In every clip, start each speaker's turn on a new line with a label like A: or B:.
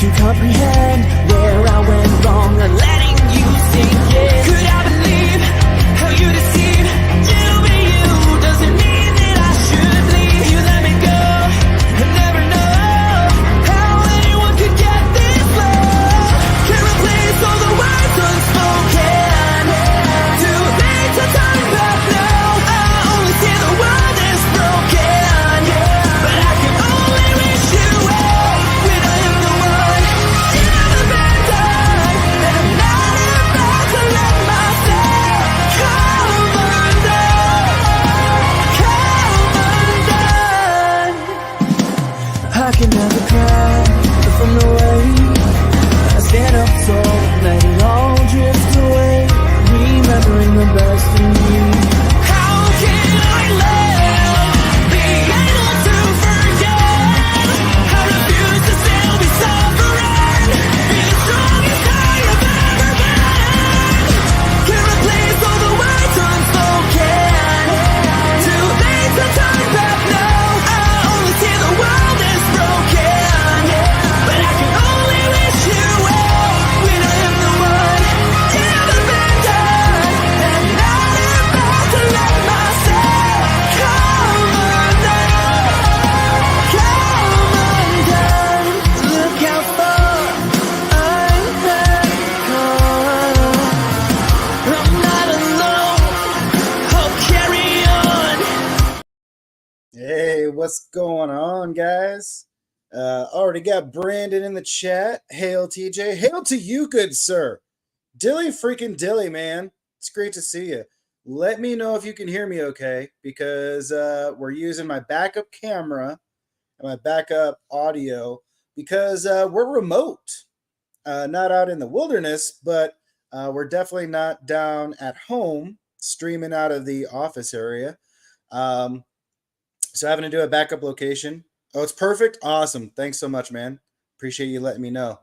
A: you comprehend where I went wrong or letting you sink in? Could I believe how you deceive? You be you doesn't mean that I should leave. You let me go and never know how anyone could get this low. Can't replace all the words unspoken. Too late to turn back now. I only see the world is broken, but I can only wish you well when I am the one you never been done. And I'm not about to let myself come undone, I can never cry from the way I stand up tall, let it all drift away, remembering the best in me. How can I live, be able to forget? I refuse to still be suffering, be the strongest I have ever been. Can't replace all the words unspoken. Too late to turn back now. I only see the world is broken, but I can only wish you well when I am the one you never been done. And I'm not about to let myself come undone, Look how far I have come. I'm not alone, I'll carry on.
B: Hey, what's going on, guys? Already got Brandon in the chat. Hail, TJ. Hail to you, good sir. Dilly freaking Dilly, man. It's great to see you. Let me know if you can hear me okay, because we're using my backup camera and my backup audio because we're remote. Not out in the wilderness, but we're definitely not down at home streaming out of the office area. So having to do a backup location. Oh, it's perfect. Awesome. Thanks so much, man. Appreciate you letting me know.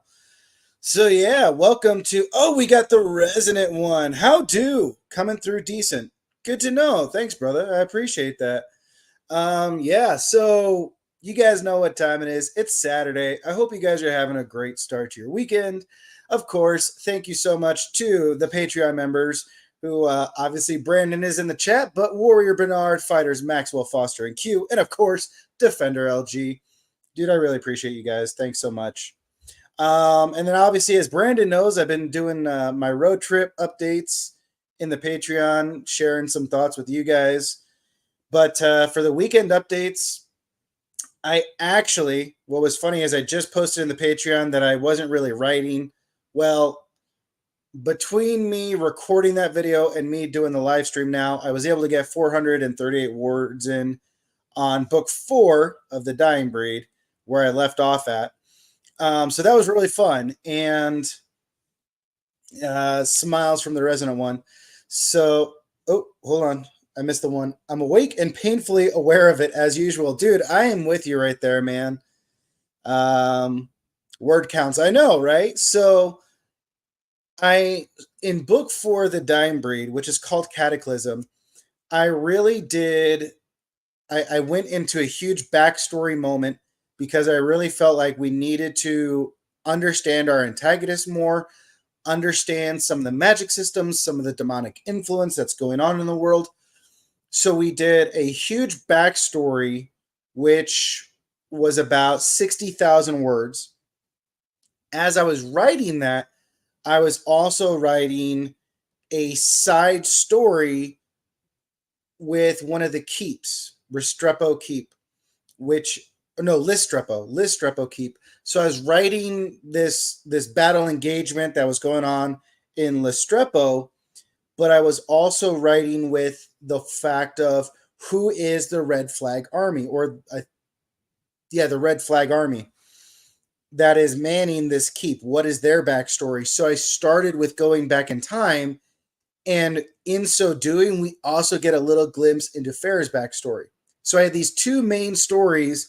B: So yeah, welcome to, we got the Resonant One. How do? Coming through decent. Good to know. Thanks, brother. I appreciate that. Yeah, so you guys know what time it is. It's Saturday. I hope you guys are having a great start to your weekend. Of course, thank you so much to the Patreon members who obviously Brandon is in the chat, but Warrior Bernard, Fighters Maxwell Foster and Q, and of course, Defender LG. Dude, I really appreciate you guys. Thanks so much. And then obviously, as Brandon knows, I've been doing my road trip updates in the Patreon, sharing some thoughts with you guys. But for the weekend updates, what was funny is I just posted in the Patreon that I wasn't really writing. Well, between me recording that video and me doing the live stream now, I was able to get 438 words in on book 4 of The Dying Breed, where I left off at. So that was really fun. And smiles from the Resonant One. So, hold on. I missed the one. I'm awake and painfully aware of it as usual. Dude, I am with you right there, man. Word counts. I know, right? So in book 4, The Dying Breed, which is called Cataclysm, I really did. I went into a huge backstory moment because I really felt like we needed to understand our antagonist more, understand some of the magic systems, some of the demonic influence that's going on in the world. So we did a huge backstory, which was about 60,000 words. As I was writing that, I was also writing a side story with one of the keeps, Listrepo Keep, Listrepo Keep. So I was writing this battle engagement that was going on in Listrepo, but I was also writing with the fact of who is the Red Flag Army, the Red Flag Army that is manning this keep. What is their backstory? So I started with going back in time, and in so doing, we also get a little glimpse into Farah's backstory. So I had these two main stories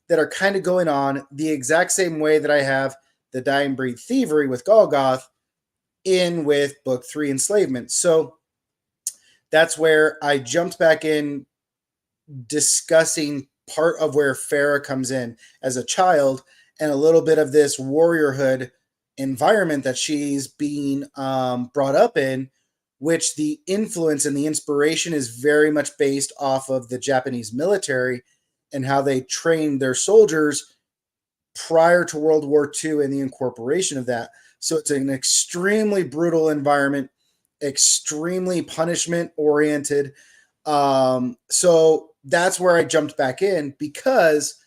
B: that are kind of going on the exact same way that I have The Dying Breed Thievery with Golgoth in with book 3 Enslavement. So that's where I jumped back in discussing part of where Farah comes in as a child and a little bit of this warriorhood environment that she's being brought up in, which the influence and the inspiration is very much based off of the Japanese military and how they trained their soldiers prior to World War II and the incorporation of that. So it's an extremely brutal environment, extremely punishment oriented. So that's where I jumped back in, because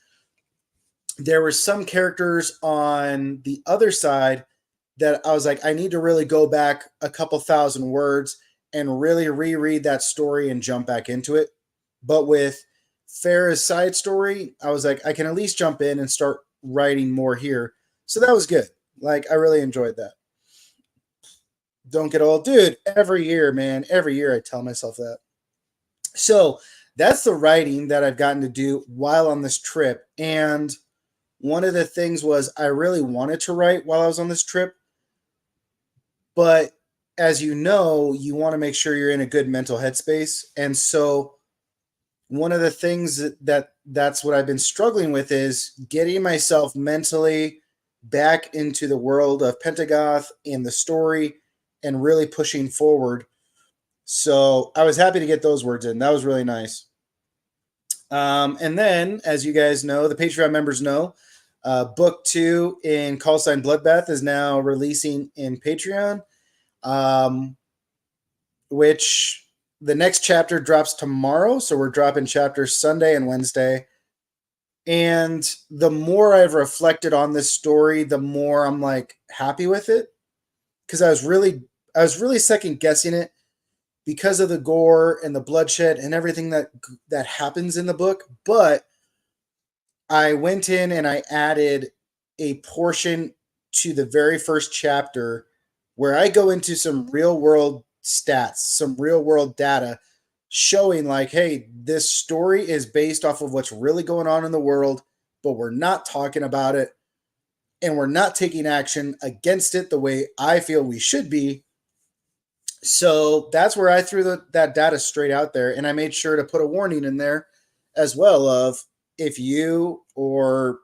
B: there were some characters on the other side that I was like, I need to really go back a couple thousand words and really reread that story and jump back into it. But with Farah's side story, I was like, I can at least jump in and start writing more here. So that was good. Like, I really enjoyed that. Don't get old. Dude, every year, man, every year I tell myself that. So that's the writing that I've gotten to do while on this trip. And one of the things was I really wanted to write while I was on this trip. But as you know, you want to make sure you're in a good mental headspace. And so one of the things that's what I've been struggling with is getting myself mentally back into the world of Pentagoth and the story and really pushing forward. So I was happy to get those words in. That was really nice. And then, as you guys know, the Patreon members know, book 2 in Call Sign Bloodbath is now releasing in Patreon, which the next chapter drops tomorrow. So we're dropping chapters Sunday and Wednesday. And the more I've reflected on this story, the more I'm like happy with it, because I was really second guessing it because of the gore and the bloodshed and everything that happens in the book. But I went in and I added a portion to the very first chapter where I go into some real world stats, some real world data showing like, hey, this story is based off of what's really going on in the world, but we're not talking about it and we're not taking action against it the way I feel we should be. So that's where I threw that data straight out there, and I made sure to put a warning in there as well of, if you or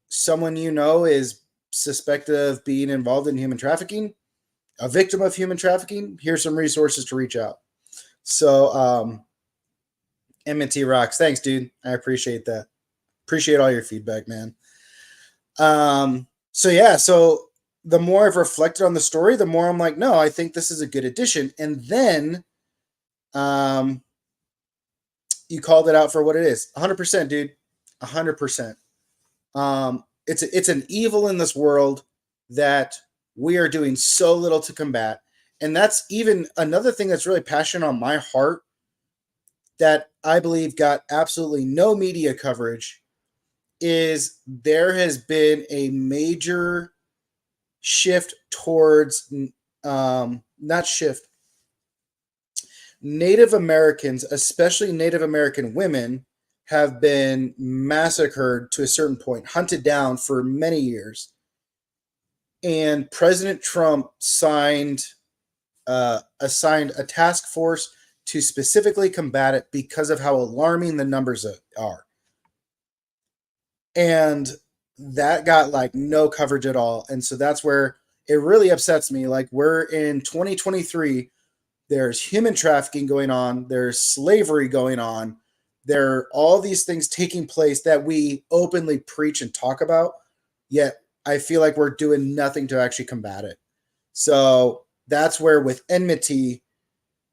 B: someone you know is suspected of being involved in human trafficking, a victim of human trafficking, here's some resources to reach out. So, M&T rocks. Thanks, dude. I appreciate that. Appreciate all your feedback, man. So the more I've reflected on the story, the more I'm like, no, I think this is a good addition. And then, you called it out for what it is. 100%, dude. 100%. It's an evil in this world that we are doing so little to combat. And that's even another thing that's really passionate on my heart that I believe got absolutely no media coverage, is there has been a major shift towards, Native Americans, especially Native American women, have been massacred to a certain point, hunted down for many years. And President Trump assigned a task force to specifically combat it because of how alarming the numbers are. And that got like no coverage at all. And so that's where it really upsets me. Like, we're in 2023. There's human trafficking going on. There's slavery going on. There are all these things taking place that we openly preach and talk about, yet I feel like we're doing nothing to actually combat it. So that's where, with Enmity,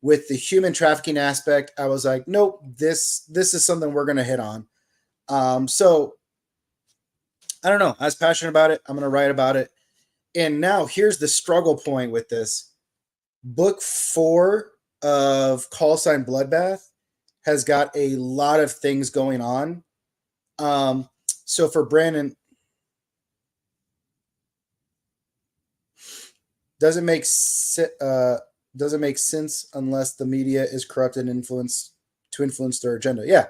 B: with the human trafficking aspect, I was like, nope, this is something we're going to hit on. So I don't know. I was passionate about it. I'm going to write about it. And now here's the struggle point with this. Book 4 of Call Sign Bloodbath has got a lot of things going on. So for Brandon, doesn't make sense unless the media is corrupt and influence their agenda. Yeah.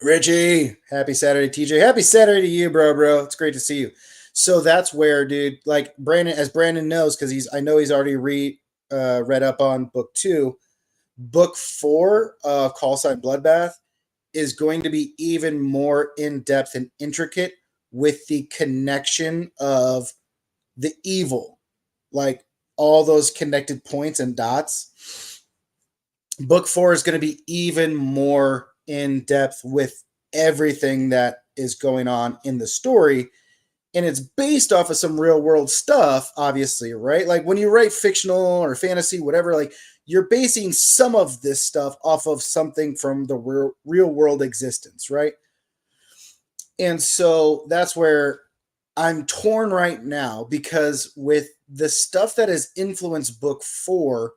B: Richie, happy Saturday, TJ. Happy Saturday to you, bro. It's great to see you. So that's where, dude, like Brandon, as Brandon knows, because I know he's already read up on book 2. Book 4 of Call Sign Bloodbath is going to be even more in depth and intricate with the connection of the evil, like all those connected points and dots. Book 4 is going to be even more in depth with everything that is going on in the story. And it's based off of some real world stuff, obviously, right? Like when you write fictional or fantasy, whatever, like you're basing some of this stuff off of something from the real world existence, right? And so that's where I'm torn right now, because with the stuff that has influenced book 4,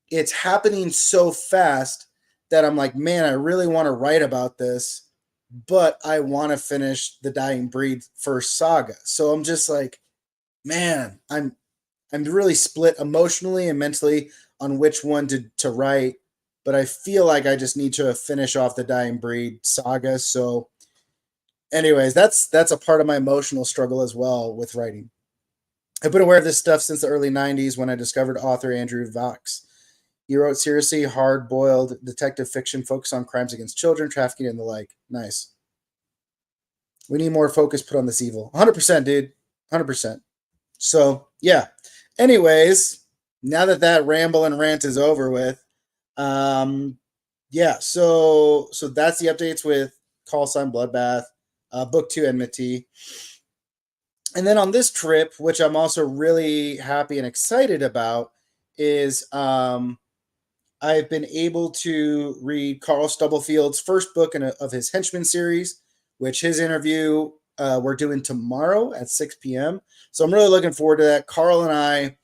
B: it's happening so fast that I'm like, man, I really want to write about this, but I want to finish the Dying Breed first saga. So I'm just like, man, I'm really split emotionally and mentally on which one to write, but I feel like I just need to finish off the Dying Breed saga. So anyways, that's a part of my emotional struggle as well with writing. I've been aware of this stuff since the early 90s when I discovered author Andrew Vox. He wrote seriously hard-boiled detective fiction focused on crimes against children, trafficking, and the like. Nice. We need more focus put on this evil. 100%, dude. 100%. So, yeah. Anyways, now that ramble and rant is over with, yeah, so that's the updates with Call Sign Bloodbath, Book 2 Enmity. And then on this trip, which I'm also really happy and excited about, is I've been able to read Carl Stubblefield's first book of his Henchman series, which his interview we're doing tomorrow at 6 p.m. So I'm really looking forward to that. Carl and I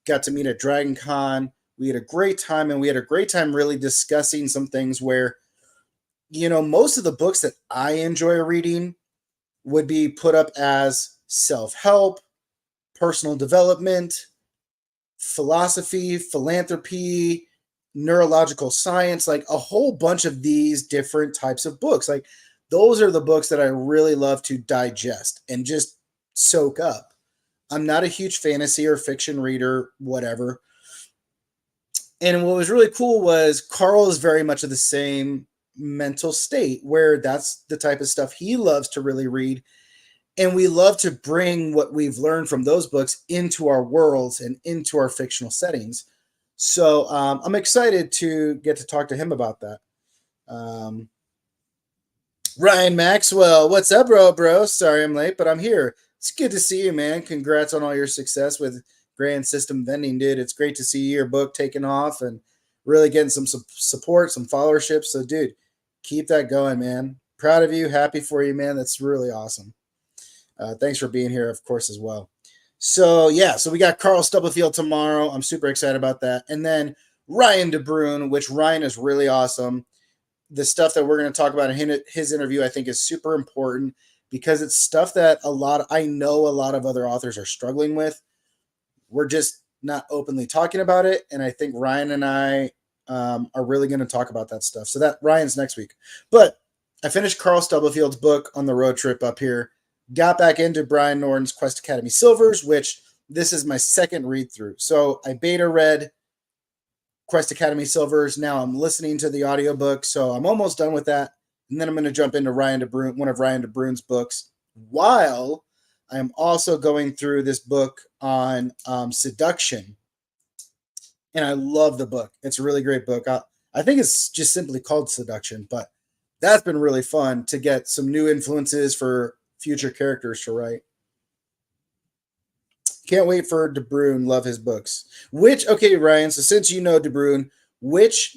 B: got to meet at Dragon Con. We had a great time, and we had a great time really discussing some things where, most of the books that I enjoy reading would be put up as self-help, personal development, philosophy, philanthropy, neurological science, like a whole bunch of these different types of books. Like those are the books that I really love to digest and just soak up. I'm not a huge fantasy or fiction reader, whatever. And what was really cool was Carl is very much of the same mental state where that's the type of stuff he loves to really read. And we love to bring what we've learned from those books into our worlds and into our fictional settings. So I'm excited to get to talk to him about that. Ryan Maxwell, what's up, bro? Sorry I'm late, but I'm here. It's good to see you, man. Congrats on all your success with Grand System Vending, dude. It's great to see your book taking off and really getting some support, some followership. So, dude, keep that going, man. Proud of you. Happy for you, man. That's really awesome. Thanks for being here, of course, as well. So, yeah, so we got Carl Stubblefield tomorrow. I'm super excited about that. And then Ryan DeBrune, which Ryan is really awesome. The stuff that we're going to talk about in his interview, I think, is super important because it's stuff that I know a lot of other authors are struggling with. We're just not openly talking about it. And I think Ryan and I are really going to talk about that stuff. So that Ryan's next week. But I finished Carl Stubblefield's book on the road trip up here. Got back into Brian Norton's Quest Academy Silvers, which this is my second read through. So I beta read Quest Academy Silvers. Now I'm listening to the audiobook. So I'm almost done with that. And then I'm going to jump into one of Ryan DeBrune's books, while I'm also going through this book on seduction. And I love the book. It's a really great book. I think it's just simply called Seduction, but that's been really fun to get some new influences for future characters to write. Can't wait for DeBrune. Love his books. Okay, Ryan, so since you know DeBrune, which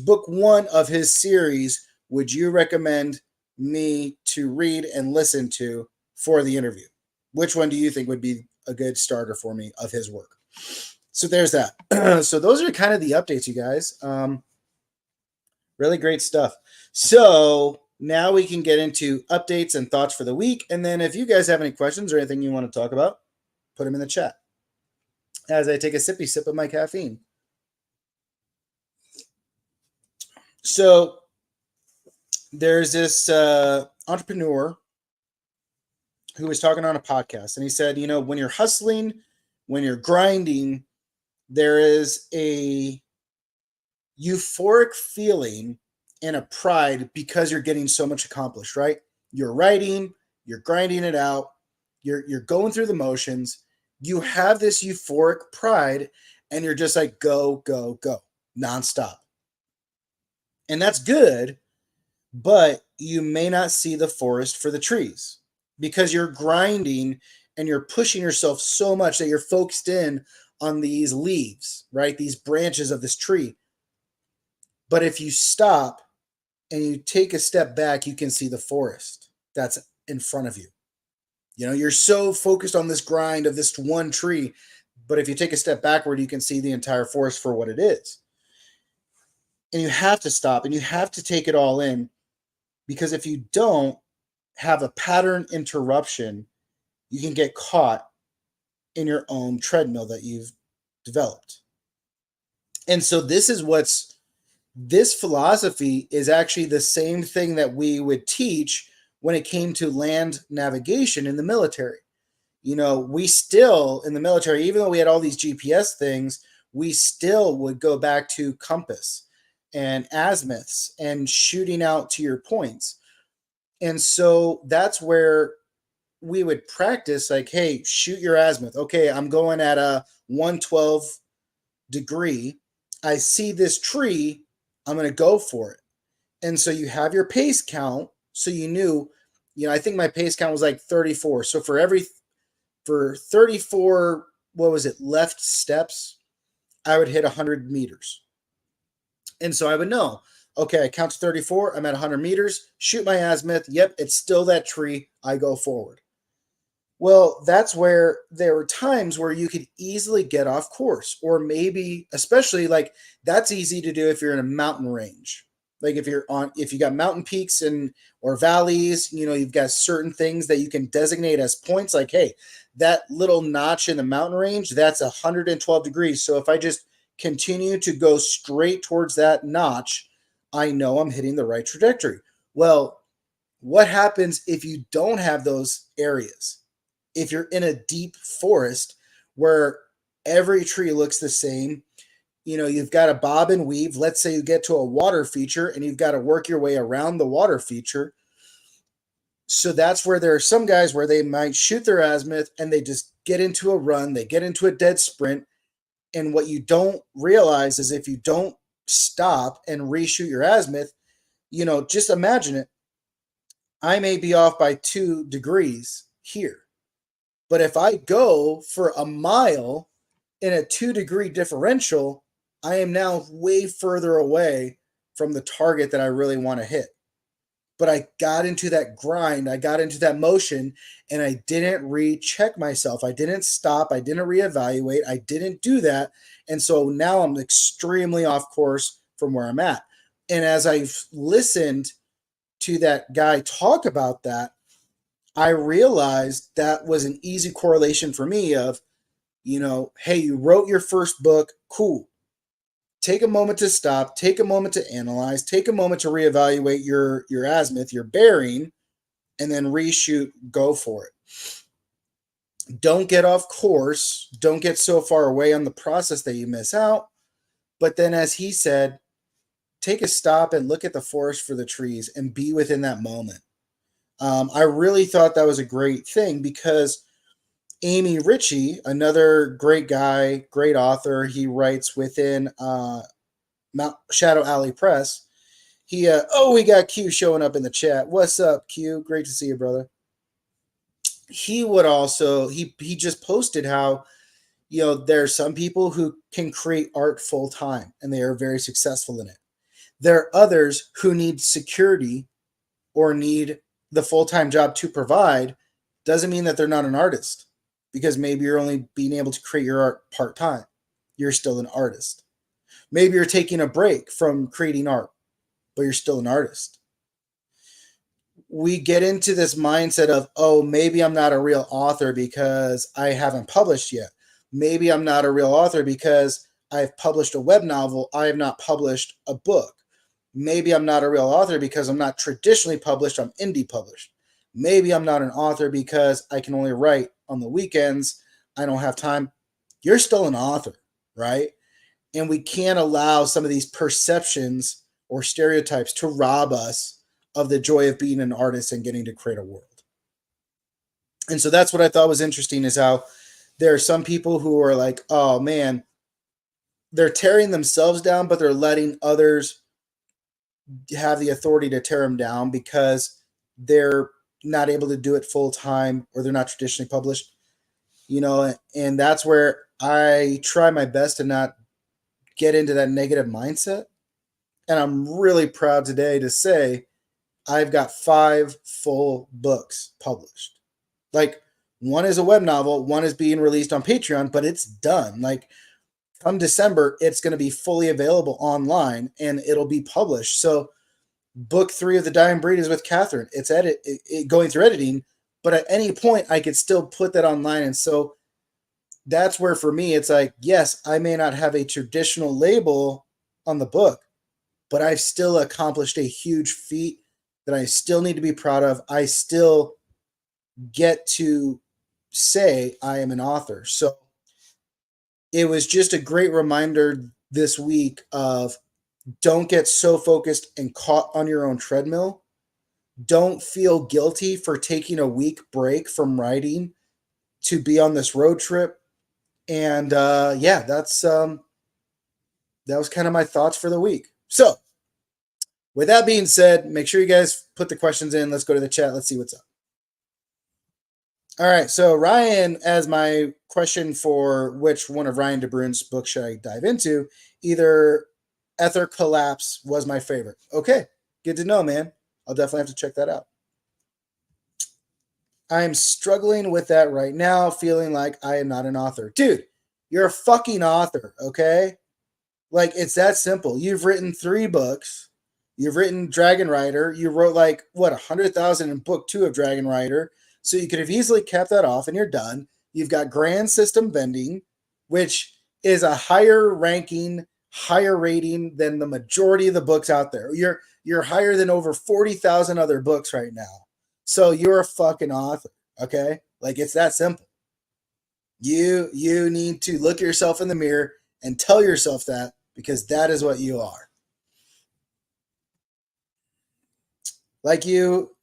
B: book one of his series would you recommend me to read and listen to for the interview? Which one do you think would be a good starter for me of his work? So there's that. So those are kind of the updates, you guys. Really great stuff. So now we can get into updates and thoughts for the week. And then if you guys have any questions or anything you want to talk about, put them in the chat as I take a sippy sip of my caffeine. So there's this entrepreneur who was talking on a podcast, and he said, when you're hustling, when you're grinding, there is a euphoric feeling and a pride because you're getting so much accomplished, right? You're writing, you're grinding it out, you're going through the motions, you have this euphoric pride, and you're just like go, go, go, nonstop. And that's good, but you may not see the forest for the trees because you're grinding and you're pushing yourself so much that you're focused in on these leaves, right? These branches of this tree. But if you stop and you take a step back, you can see the forest that's in front of you. You know, you're so focused on this grind of this one tree, but if you take a step backward, you can see the entire forest for what it is. And you have to stop and you have to take it all in, because if you don't have a pattern interruption, you can get caught in your own treadmill that you've developed. And so this philosophy is actually the same thing that we would teach when it came to land navigation in the military. You know, we still, in the military, even though we had all these GPS things, we still would go back to compass and azimuths and shooting out to your points. And so that's where we would practice, like, hey, shoot your azimuth. Okay, I'm going at a 112 degree. I see this tree. I'm going to go for it. And so you have your pace count. So you knew, I think my pace count was like 34. So for 34, what was it, left steps, I would hit 100 meters. And so I would know, okay, I count to 34. I'm at 100 meters. Shoot my azimuth. Yep, it's still that tree. I go forward. Well, that's where there were times where you could easily get off course, or maybe, especially like that's easy to do if you're in a mountain range. Like if you got mountain peaks or valleys, you've got certain things that you can designate as points. Like, hey, that little notch in the mountain range, that's 112 degrees. So if I just continue to go straight towards that notch, I know I'm hitting the right trajectory. Well, what happens if you don't have those areas? If you're in a deep forest where every tree looks the same, you've got to bob and weave. Let's say you get to a water feature and you've got to work your way around the water feature. So that's where there are some guys where they might shoot their azimuth and they just get into a run, they get into a dead sprint. And what you don't realize is if you don't stop and reshoot your azimuth, just imagine it. I may be off by 2 degrees here. But if I go for a mile in a 2-degree differential, I am now way further away from the target that I really want to hit. But I got into that grind, I got into that motion, and I didn't recheck myself. I didn't stop, I didn't reevaluate, I didn't do that. And so now I'm extremely off course from where I'm at. And as I've listened to that guy talk about that, I realized that was an easy correlation for me of, hey, you wrote your first book, cool. Take a moment to stop, take a moment to analyze, take a moment to reevaluate your azimuth, your bearing, and then reshoot, go for it. Don't get off course, don't get so far away on the process that you miss out. But then, as he said, take a stop and look at the forest for the trees and be within that moment. I really thought that was a great thing because Amy Ritchie, another great guy, great author, he writes within Shadow Alley Press. We got Q showing up in the chat. What's up, Q? Great to see you, brother. He would also, he just posted how, there are some people who can create art full time and they are very successful in it. There are others who need security or need the full-time job to provide. Doesn't mean that they're not an artist, because maybe you're only being able to create your art part-time. You're still an artist. Maybe you're taking a break from creating art, but you're still an artist. We get into this mindset of, maybe I'm not a real author because I haven't published yet. Maybe I'm not a real author because I've published a web novel. I have not published a book. Maybe I'm not a real author because I'm not traditionally published. I'm indie published. Maybe I'm not an author because I can only write on the weekends. I don't have time. You're still an author, right? And we can't allow some of these perceptions or stereotypes to rob us of the joy of being an artist and getting to create a world. And so that's what I thought was interesting, is how there are some people who are like, oh man, they're tearing themselves down, but they're letting others have the authority to tear them down because they're not able to do it full time, or they're not traditionally published, and that's where I try my best to not get into that negative mindset. And I'm really proud today to say I've got 5 full books published. Like, one is a web novel, one is being released on Patreon, but it's done. Like, come December, it's going to be fully available online and it'll be published. So, book 3 of The Dying Breed is with Catherine. It's going through editing, but at any point I could still put that online. And so that's where, for me, it's like, yes, I may not have a traditional label on the book, but I've still accomplished a huge feat that I still need to be proud of. I still get to say I am an author. So it was just a great reminder this week of, don't get so focused and caught on your own treadmill. Don't feel guilty for taking a week break from writing to be on this road trip. And yeah, that was kind of my thoughts for the week. So with that being said, make sure you guys put the questions in. Let's go to the chat. Let's see what's up. All right. So Ryan, as my question for which one of Ryan DeBruyn's books should I dive into, either Ether Collapse was my favorite. Okay. Good to know, man. I'll definitely have to check that out. I'm struggling with that right now, feeling like I am not an author. Dude, you're a fucking author, okay? Like, it's that simple. You've written 3 books. You've written Dragon Rider. You wrote 100,000 in book 2 of Dragon Rider. So you could have easily kept that off and you're done. You've got Grand System Vending, which is a higher ranking, higher rating than the majority of the books out there. You're higher than over 40,000 other books right now. So you're a fucking author, okay? Like, it's that simple. You need to look yourself in the mirror and tell yourself that, because that is what you are. Like you,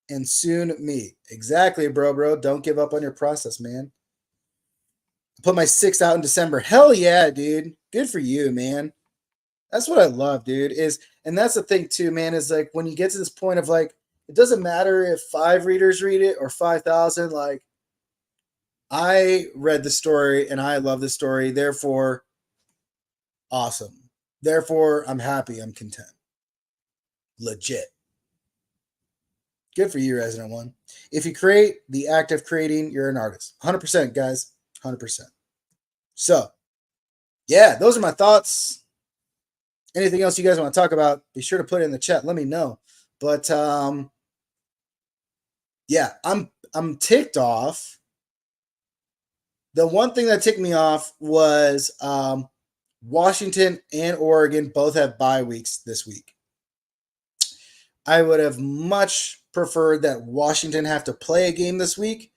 B: and soon me. Exactly, bro. Don't give up on your process, man. I put my 6th out in December. Hell yeah, dude. Good for you, man. That's what I love, dude. And that's the thing too, man, is like, when you get to this point of like, it doesn't matter if 5 readers read it or 5,000. Like, I read the story and I love the story. Therefore, awesome. Therefore, I'm happy. I'm content. Legit. Good for you, Resident One. If you create the act of creating, you're an artist. 100%, guys. 100%. So, yeah, those are my thoughts. Anything else you guys want to talk about, be sure to put it in the chat. Let me know. But yeah, I'm ticked off. The one thing that ticked me off was Washington and Oregon both have bye weeks this week. I would have much preferred that Washington have to play a game this week,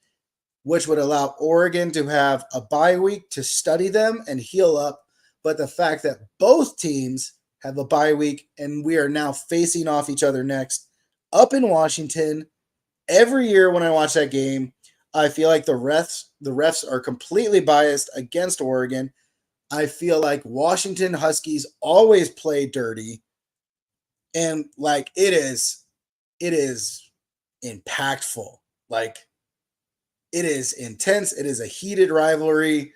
B: which would allow Oregon to have a bye week to study them and heal up. But the fact that both teams have a bye week and we are now facing off each other next up in Washington, every year when I watch that game, I feel like the refs are completely biased against Oregon. I feel like Washington Huskies always play dirty. And like, it is impactful. Like, it is intense. It is a heated rivalry.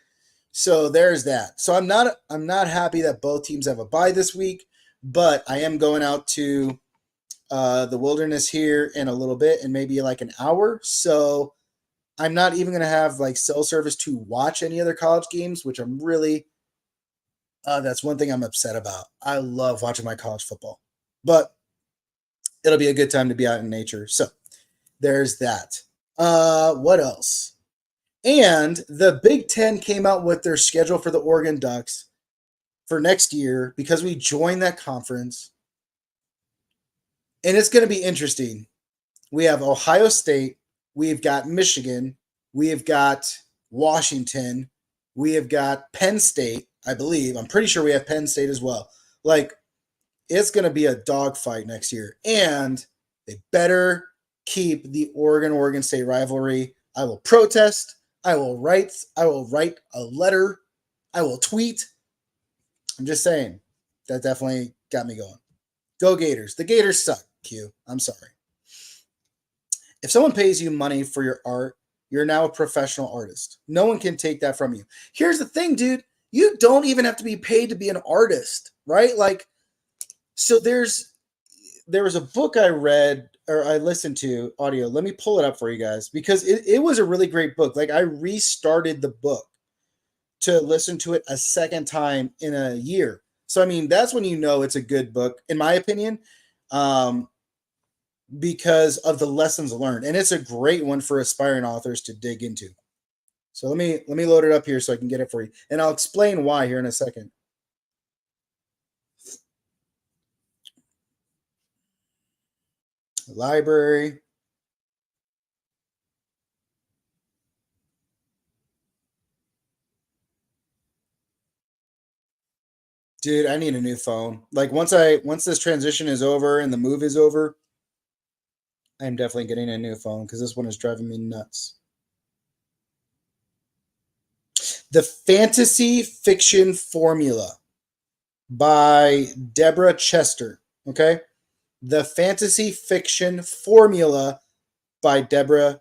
B: So there's that. So I'm not happy that both teams have a bye this week, but I am going out to the Wilderness here in a little bit, and maybe like an hour. So I'm not even going to have like cell service to watch any other college games, which I'm really, that's one thing I'm upset about. I love watching my college football, but it'll be a good time to be out in nature. So there's that. What else? And the Big Ten came out with their schedule for the Oregon Ducks for next year, because we joined that conference. And it's going to be interesting. We have Ohio State. We've got Michigan. We have got Washington. We have got Penn State, I believe. I'm pretty sure we have Penn State as well. Like, it's going to be a dogfight next year. And they better keep the Oregon State rivalry I will protest. I will write a letter. I will tweet. I'm just saying. That definitely got me going. Go Gators. The Gators suck, Q. I'm sorry. If someone pays you money for your art, you're now a professional artist. No one can take that from you. Here's the thing, dude. You don't even have to be paid to be an artist, right? Like, so there was a book I read or I listened to audio. Let me pull it up for you guys because it was a really great book. Like I restarted the book to listen to it a second time in a year. So, I mean, that's when you know it's a good book, in my opinion, because of the lessons learned. And it's a great one for aspiring authors to dig into. So let me load it up here so I can get it for you. And I'll explain why here in a second. Library. Dude, I need a new phone. Like once this transition is over and the move is over, I'm definitely getting a new phone because this one is driving me nuts. The Fantasy Fiction Formula by Deborah Chester. Okay. The Fantasy Fiction Formula by Deborah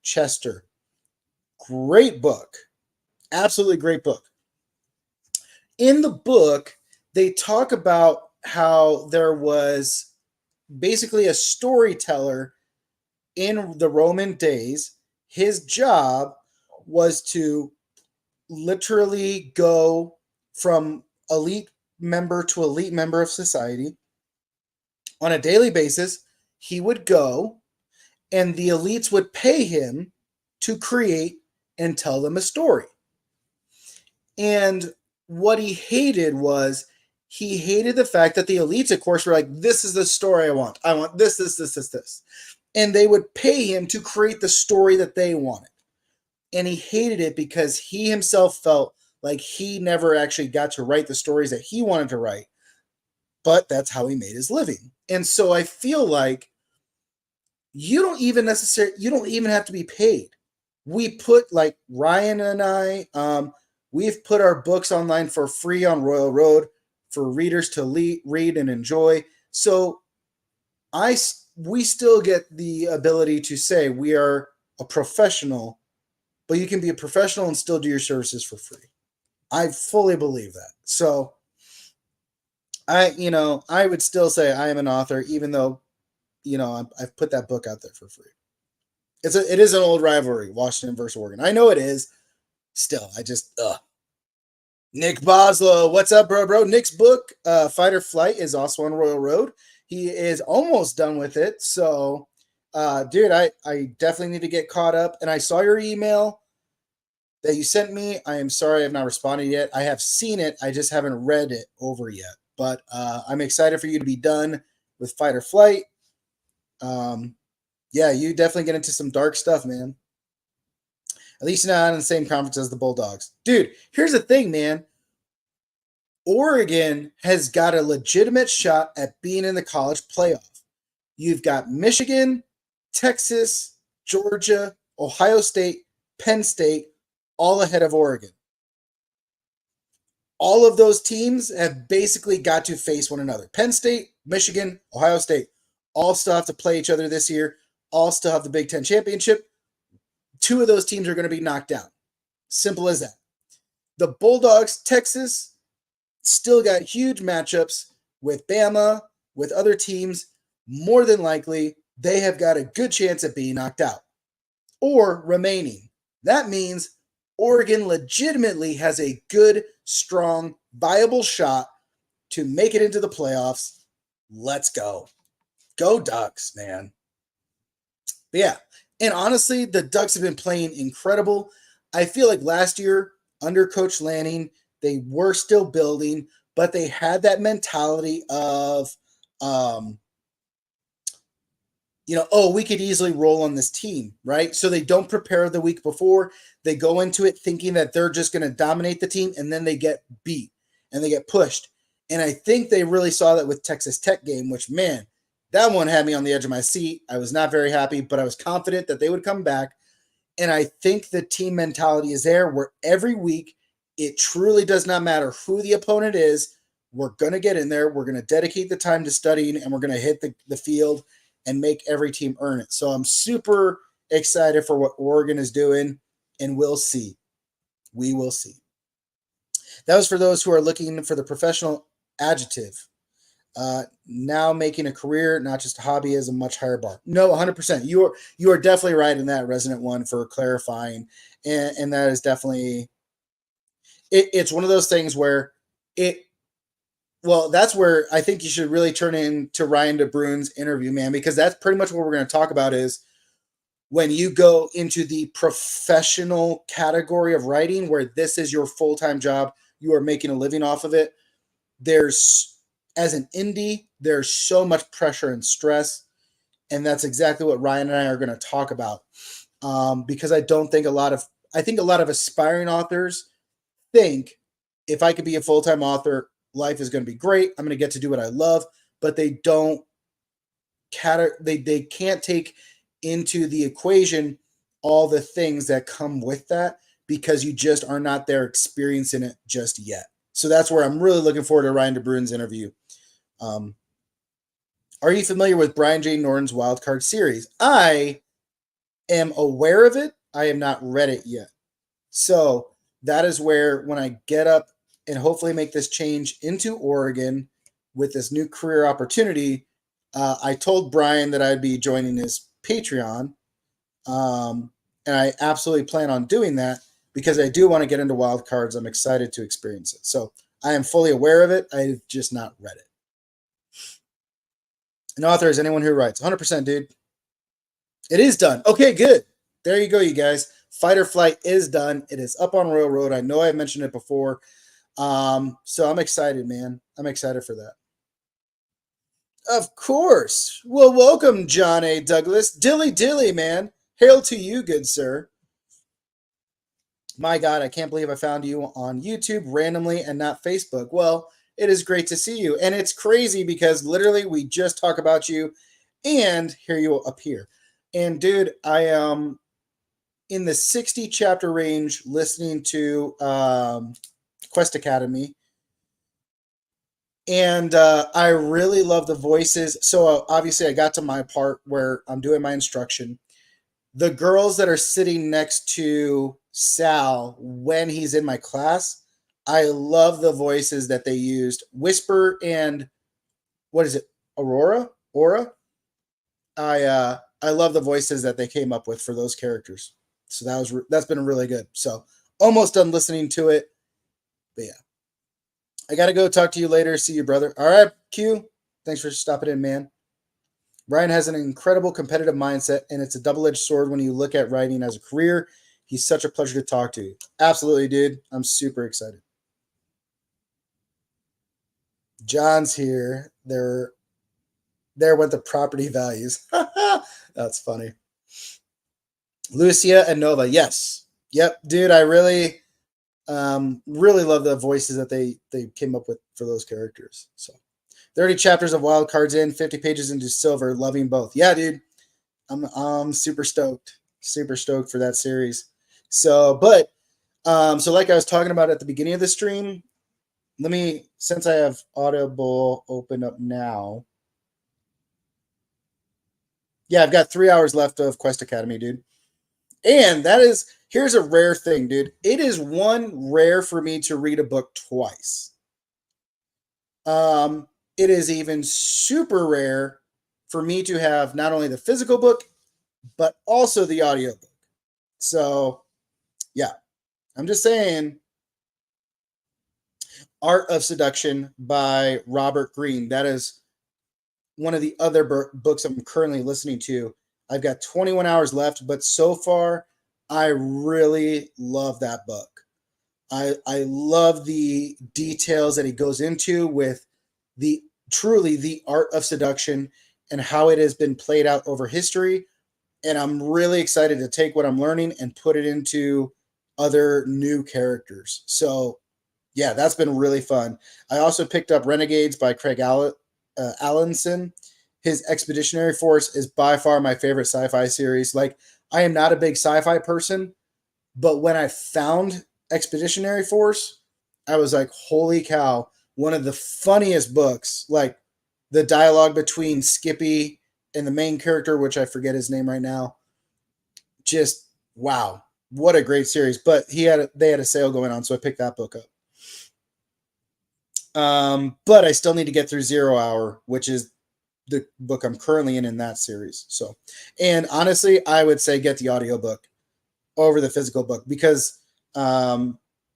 B: Chester. Great book. Absolutely great book. In the book, they talk about how there was basically a storyteller in the Roman days. His job was to literally go from elite member to elite member of society on a daily basis. He would go and the elites would pay him to create and tell them a story. And what he hated was he hated the fact that the elites, of course, were like, this is the story I want. I want this. And they would pay him to create the story that they wanted. And he hated it because he himself felt like he never actually got to write the stories that he wanted to write. But that's how he made his living. And so I feel like you don't even have to be paid. We put, like Ryan and I, we've put our books online for free on Royal Road for readers to read and enjoy. So we still get the ability to say we are a professional, but you can be a professional and still do your services for free. I fully believe that. So I would still say I am an author, even though, I've put that book out there for free. It is an old rivalry, Washington versus Oregon. I know it is. Still, Nick Boslow, what's up, bro? Nick's book, Fight or Flight, is also on Royal Road. He is almost done with it. So, dude, I definitely need to get caught up. And I saw your email that you sent me. I am sorry I have not responded yet. I have seen it. I just haven't read it over yet. But I'm excited for you to be done with Fight or Flight. Yeah, you definitely get into some dark stuff, man. At least not in the same conference as the Bulldogs. Dude, here's the thing, man. Oregon has got a legitimate shot at being in the college playoff. You've got Michigan, Texas, Georgia, Ohio State, Penn State, all ahead of Oregon. All of those teams have basically got to face one another. Penn State, Michigan, Ohio State, all still have to play each other this year. All still have the Big Ten championship. 2 of those teams are going to be knocked down. Simple as that. The Bulldogs, Texas, still got huge matchups with Bama, with other teams. More than likely, they have got a good chance at being knocked out or remaining. That means Oregon legitimately has a good, strong, viable shot to make it into the playoffs. Let's go. Go Ducks, man. But yeah, and honestly, the Ducks have been playing incredible. I feel like last year, under Coach Lanning, they were still building, but they had that mentality of, we could easily roll on this team, right? So they don't prepare the week before. They go into it thinking that they're just going to dominate the team, and then they get beat and they get pushed. And I think they really saw that with Texas Tech game, which, man, that one had me on the edge of my seat. I was not very happy, but I was confident that they would come back. And I think the team mentality is there where every week it truly does not matter who the opponent is. We're going to get in there. We're going to dedicate the time to studying, and we're going to hit the field and make every team earn it. So I'm super excited for what Oregon is doing, and we'll see. We will see. That was for those who are looking for the professional adjective. Now making a career, not just a hobby, is a much higher bar. No, 100%. You are definitely right in that, Resonant One, for clarifying, and that is definitely it's one of those things where that's where I think you should really turn into Ryan DeBruyn's interview, man, because that's pretty much what we're going to talk about is when you go into the professional category of writing, where this is your full-time job, you are making a living off of it. As an indie, there's so much pressure and stress, and that's exactly what Ryan and I are going to talk about. Because I think a lot of aspiring authors think if I could be a full-time author, life is going to be great. I'm going to get to do what I love, but they can't take into the equation all the things that come with that because you just are not there experiencing it just yet. So that's where I'm really looking forward to Ryan DeBruyn's interview. Are you familiar with Brian J. Norton's Wildcard series? I am aware of it. I have not read it yet. So that is where when I get up and hopefully make this change into Oregon with this new career opportunity, I told Brian that I'd be joining his Patreon. And I absolutely plan on doing that because I do want to get into Wildcards. I'm excited to experience it. So I am fully aware of it. I've just not read it. An author is anyone who writes. 100%, dude. It is done. Okay, good. There you go, you guys. Fight or Flight is done. It is up on Railroad. I know I've mentioned it before. So I'm excited, man. I'm excited for that. Of course. Well, welcome, John A. Douglas. Dilly, man. Hail to you, good sir. My God, I can't believe I found you on YouTube randomly and not Facebook. Well, it is great to see you. And it's crazy because literally we just talk about you and here you appear. And dude, I am in the 60 chapter range listening to Quest Academy. And I really love the voices. So obviously I got to my part where I'm doing my instruction. The girls that are sitting next to Sal when he's in my class, I love the voices that they used. Whisper and what is it? Aura? I love the voices that they came up with for those characters. So that's been really good. So almost done listening to it. But yeah. I got to go talk to you later. See you, brother. All right, Q. Thanks for stopping in, man. Brian has an incredible competitive mindset, and it's a double-edged sword when you look at writing as a career. He's such a pleasure to talk to. Absolutely, dude. I'm super excited. John's here. There went the property values. That's funny. Lucia and Nova. Yes. Yep, dude. I really love the voices that they came up with for those characters. So 30 chapters of Wild Cards in, 50 pages into Silver, loving both. Yeah, dude. I'm super stoked for that series. So like I was talking about at the beginning of the stream, since I have Audible open up now. Yeah, I've got 3 hours left of Quest Academy, dude. And here's a rare thing, dude. It is one rare for me to read a book twice. It is even super rare for me to have not only the physical book, but also the audiobook. So, yeah, I'm just saying. Art of Seduction by Robert Greene. That is one of the other books I'm currently listening to. I've got 21 hours left, but so far, I really love that book. I love the details that he goes into with truly the art of seduction and how it has been played out over history. And I'm really excited to take what I'm learning and put it into other new characters. So, yeah, that's been really fun. I also picked up Renegades by Craig Allenson. His Expeditionary Force is by far my favorite sci-fi series. Like, I am not a big sci-fi person, but when I found Expeditionary Force, I was like, holy cow, one of the funniest books. Like the dialogue between Skippy and the main character, which I forget his name right now. Just wow, what a great series. But they had a sale going on, so I picked that book up. But I still need to get through Zero Hour, which is the book I'm currently in that series. So, and honestly, I would say get the audiobook over the physical book because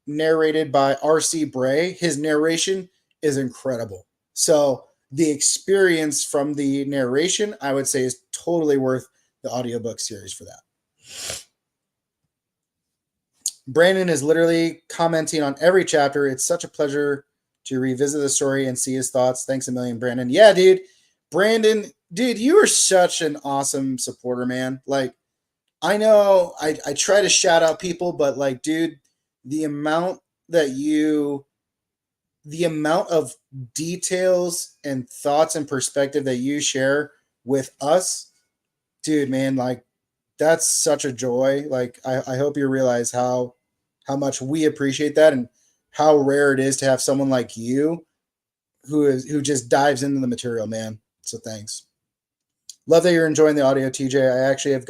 B: narrated by R.C. Bray, his narration is incredible. So the experience from the narration, I would say, is totally worth the audiobook series for that. Brandon is literally commenting on every chapter. It's such a pleasure to revisit the story and see his thoughts. Thanks a million, Brandon. Yeah, dude. Brandon, dude, you are such an awesome supporter, man. Like, I know I try to shout out people, but like, dude, the amount of details and thoughts and perspective that you share with us, dude, man, like that's such a joy. Like I hope you realize how much we appreciate that and how rare it is to have someone like you who just dives into the material, man. So thanks. Love that you're enjoying the audio, TJ. I actually haven't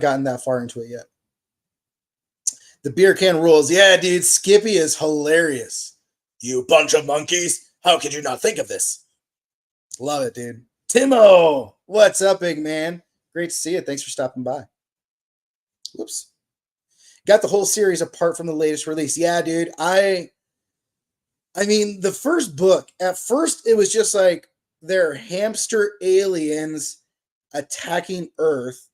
B: gotten that far into it yet. The beer can rules. Yeah, dude, Skippy is hilarious. You bunch of monkeys. How could you not think of this? Love it, dude. Timo, what's up, big man? Great to see you. Thanks for stopping by. Whoops. Got the whole series apart from the latest release. Yeah, dude. I mean, the first book, at first it was just like they're hamster aliens attacking Earth.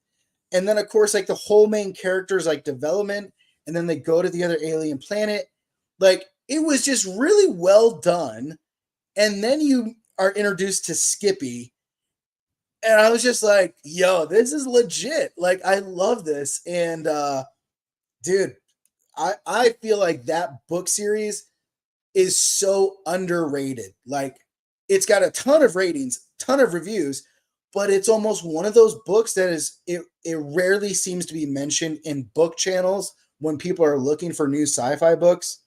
B: And then of course, like the whole main character's like development, and then they go to the other alien planet. Like it was just really well done. And then you are introduced to Skippy. And I was just like, yo, this is legit. Like, I love this. And dude, I feel like that book series is so underrated. Like, it's got a ton of ratings, ton of reviews, but it's almost one of those books that it rarely seems to be mentioned in book channels when people are looking for new sci-fi books.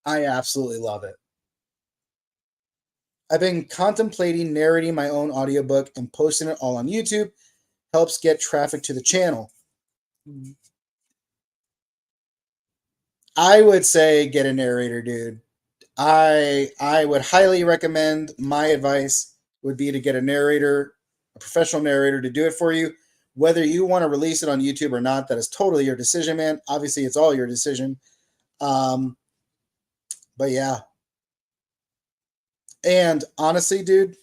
B: I absolutely love it. I've been contemplating narrating my own audiobook and posting it all on YouTube. Helps get traffic to the channel. I would say get a narrator, dude. I would highly recommend. My advice would be to get a narrator, a professional narrator to do it for you. Whether you want to release it on YouTube or not, that is totally your decision, man. Obviously, it's all your decision. But yeah. And honestly, dude,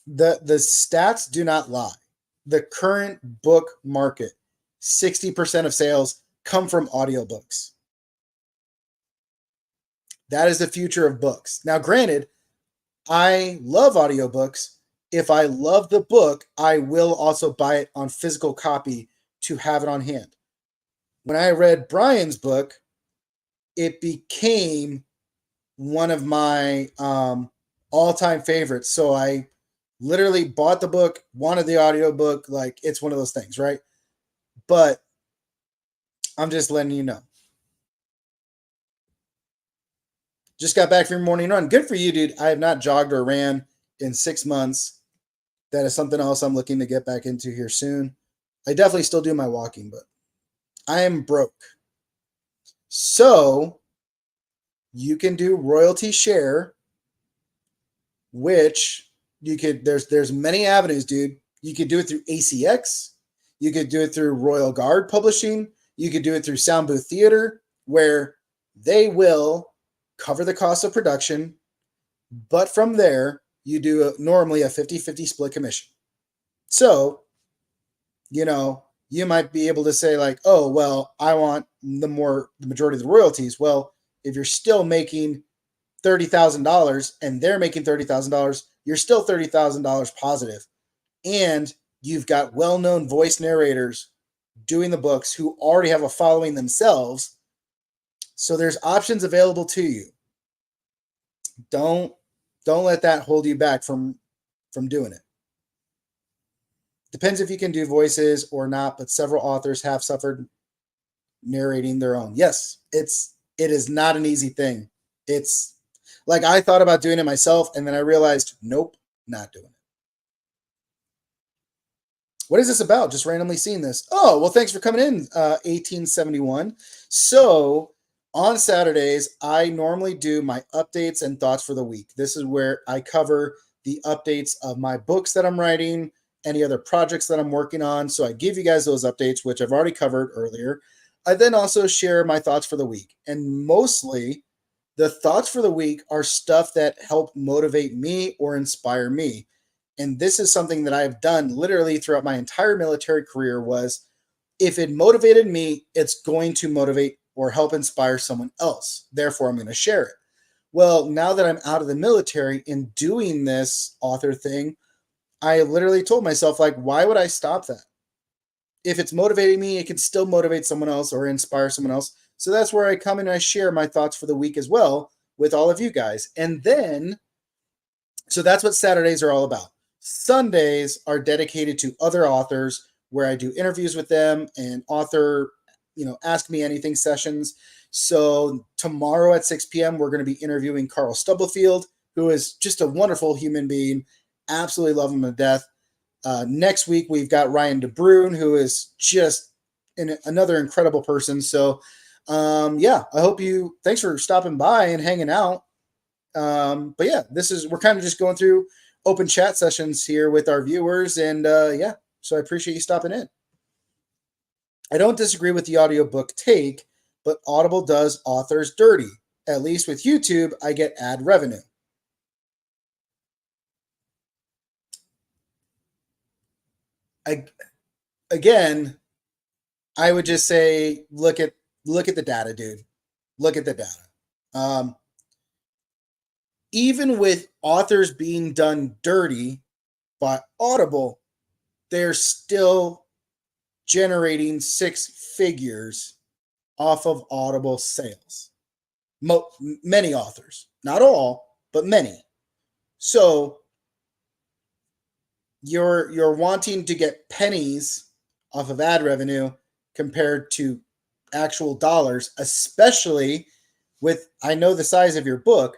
B: the stats do not lie. The current book market, 60% of sales come from audiobooks. That is the future of books. Now, granted, I love audiobooks. If I love the book, I will also buy it on physical copy to have it on hand. When I read Brian's book, it became one of my all-time favorites. So I literally bought the book, wanted the audiobook. Like, it's one of those things, right? But I'm just letting you know. Just got back from your morning run. Good for you, dude. I have not jogged or ran in 6 months. That is something else I'm looking to get back into here soon. I definitely still do my walking, but I am broke. So you can do royalty share, which you could, there's many avenues, dude. You could do it through ACX. You could do it through Royal Guard Publishing. You could do it through Sound Booth Theater, where they will cover the cost of production, but from there, you do normally a 50-50 split commission. So, you know, you might be able to say like, oh, well, I want the majority of the royalties. Well, if you're still making $30,000 and they're making $30,000, you're still $30,000 positive. And you've got well-known voice narrators doing the books who already have a following themselves. So there's options available to you. Don't let that hold you back from doing it. Depends if you can do voices or not, but several authors have suffered narrating their own. Yes, it is not an easy thing. It's like I thought about doing it myself, and then I realized, nope, not doing it. What is this about? Just randomly seeing this. Oh, well, thanks for coming in, 1871. So on Saturdays, I normally do my updates and thoughts for the week. This is where I cover the updates of my books that I'm writing, any other projects that I'm working on. So I give you guys those updates, which I've already covered earlier. I then also share my thoughts for the week. And mostly the thoughts for the week are stuff that help motivate me or inspire me. And this is something that I've done literally throughout my entire military career was if it motivated me, it's going to motivate or help inspire someone else. Therefore, I'm going to share it. Well, now that I'm out of the military and doing this author thing, I literally told myself, like, why would I stop that? If it's motivating me, it can still motivate someone else or inspire someone else. So that's where I come and I share my thoughts for the week as well with all of you guys. And then, so that's what Saturdays are all about. Sundays are dedicated to other authors where I do interviews with them and author, ask me anything sessions. So tomorrow at 6 p.m., we're going to be interviewing Carl Stubblefield, who is just a wonderful human being. Absolutely love him to death. Next week, we've got Ryan DeBrune, who is just another incredible person. So, I hope thanks for stopping by and hanging out. But yeah, we're kind of just going through open chat sessions here with our viewers. And so I appreciate you stopping in. I don't disagree with the audiobook take, but Audible does authors dirty. At least with YouTube, I get ad revenue. Again, I would just say, look at the data, dude. Look at the data. Even with authors being done dirty by Audible, they're still generating six figures off of Audible sales. Many authors, not all, but many. So you're wanting to get pennies off of ad revenue compared to actual dollars, especially with, I know the size of your book,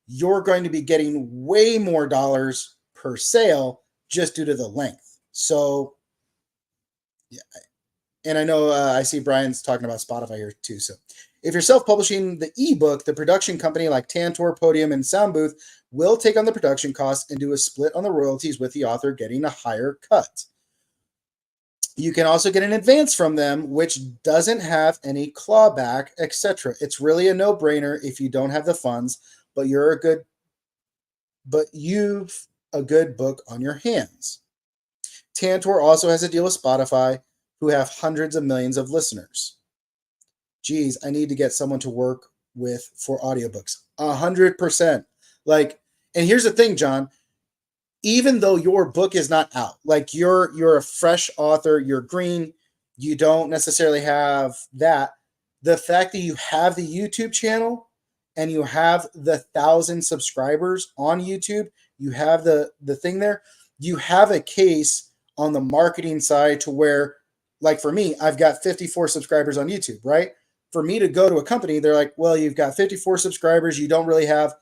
B: you're going to be getting way more dollars per sale just due to the length. So, yeah. And I know I see Brian's talking about Spotify here too. So if you're self-publishing the ebook, the production company like Tantor, Podium, and Soundbooth will take on the production costs and do a split on the royalties with the author getting a higher cut. You can also get an advance from them, which doesn't have any clawback, etc. It's really a no-brainer if you don't have the funds, but you've a good book on your hands. Tantor also has a deal with Spotify, who have hundreds of millions of listeners. Geez, I need to get someone to work with for audiobooks. 100%. And here's the thing, John. Even though your book is not out, like you're a fresh author, you're green, you don't necessarily have that. The fact that you have the YouTube channel and you have the 1,000 subscribers on YouTube, you have the thing there, you have a case on the marketing side to where, like for me, I've got 54 subscribers on YouTube, right? For me to go to a company, they're like, well, you've got 54 subscribers. You don't really have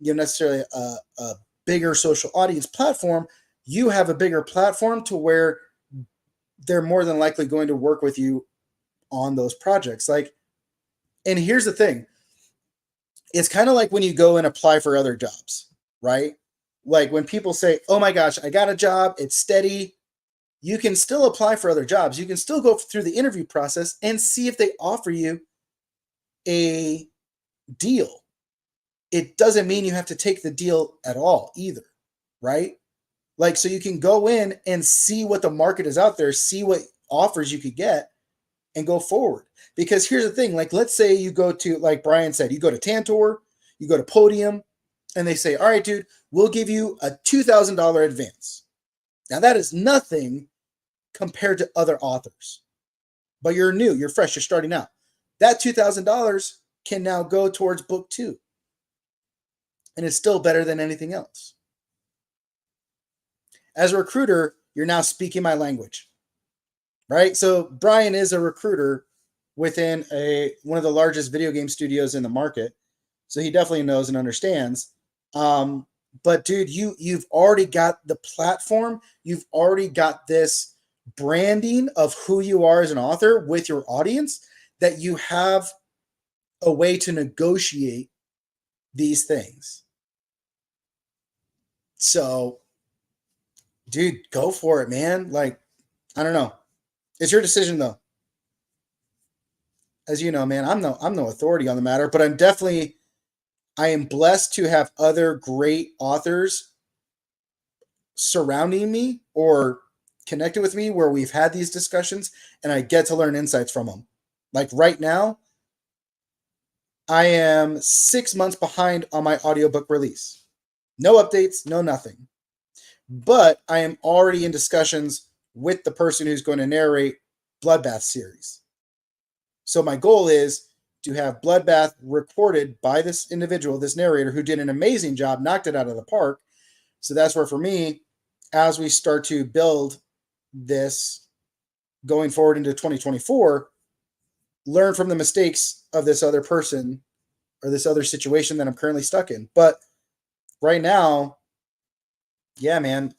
B: necessarily a bigger social audience platform. You have a bigger platform to where they're more than likely going to work with you on those projects. And here's the thing. It's kind of like when you go and apply for other jobs, right? Like when people say, oh my gosh, I got a job, it's steady. You can still apply for other jobs. You can still go through the interview process and see if they offer you a deal. It doesn't mean you have to take the deal at all either, right? So you can go in and see what the market is out there, see what offers you could get, and go forward. Because here's the thing, let's say you go to, like Brian said, you go to Tantor, you go to Podium, and they say, all right, dude, we'll give you a $2,000 advance. Now that is nothing compared to other authors. But you're new, you're fresh, you're starting out. That $2,000 can now go towards book 2. And it's still better than anything else. As a recruiter, you're now speaking my language, right? So Brian is a recruiter within one of the largest video game studios in the market, so he definitely knows and understands. But dude, you've already got the platform, you've already got this branding of who you are as an author with your audience, that you have a way to negotiate these things. So, dude, go for it, man. Like, I don't know. It's your decision though. As you know, man, I'm no authority on the matter, but I am blessed to have other great authors surrounding me or connected with me where we've had these discussions and I get to learn insights from them. Like right now, I am 6 months behind on my audiobook release. No updates, no nothing. But I am already in discussions with the person who's going to narrate Bloodbath series. So my goal is to have Bloodbath recorded by this individual, this narrator who did an amazing job, knocked it out of the park. So that's where for me, as we start to build this going forward into 2024, learn from the mistakes of this other person or this other situation that I'm currently stuck in. But right now, yeah, man,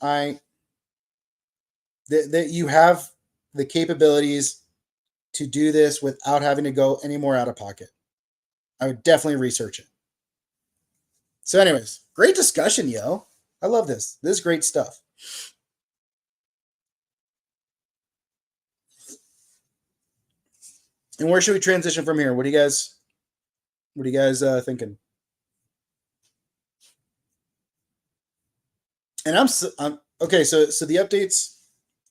B: that you have the capabilities to do this without having to go any more out of pocket. I would definitely research it. So anyways, great discussion, yo. I love this. This is great stuff. And where should we transition from here? What are you guys thinking? And I'm okay. So the updates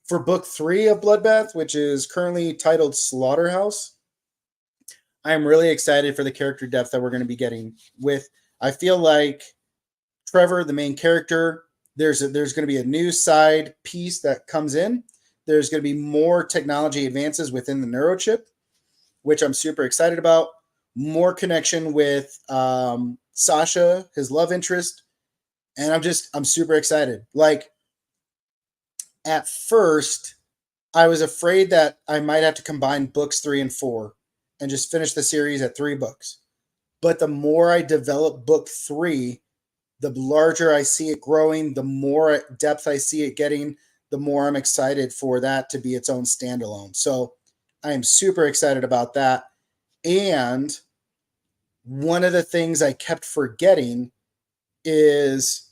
B: for book 3 of Bloodbath, which is currently titled Slaughterhouse. I am really excited for the character depth that we're going to be getting with. I feel like Trevor, the main character, there's going to be a new side piece that comes in. There's going to be more technology advances within the neurochip, which I'm super excited about. More connection with Sasha, his love interest. And I'm super excited. Like, at first, I was afraid that I might have to combine books 3 and 4 and just finish the series at 3 books. But the more I develop book 3, the larger I see it growing, the more depth I see it getting, the more I'm excited for that to be its own standalone. So I am super excited about that. And one of the things I kept forgetting is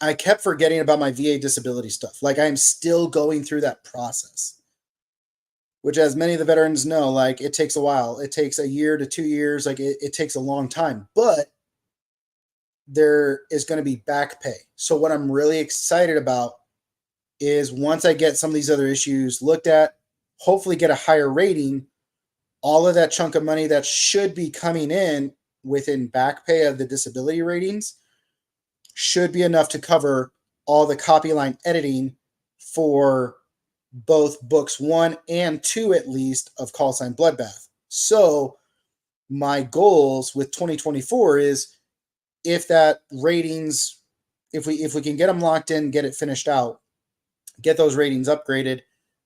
B: I kept forgetting about my VA disability stuff. Like, I'm still going through that process, which, as many of the veterans know, like, it takes a while. It takes a year to 2 years. Like, it takes a long time, but there is going to be back pay. So what I'm really excited about is once I get some of these other issues looked at, hopefully get a higher rating, all of that chunk of money that should be coming in within back pay of the disability ratings should be enough to cover all the copy line editing for both books 1 and 2, at least, of Call Sign Bloodbath. So my goals with 2024 is, if that ratings, if we can get them locked in, get it finished out, get those ratings upgraded,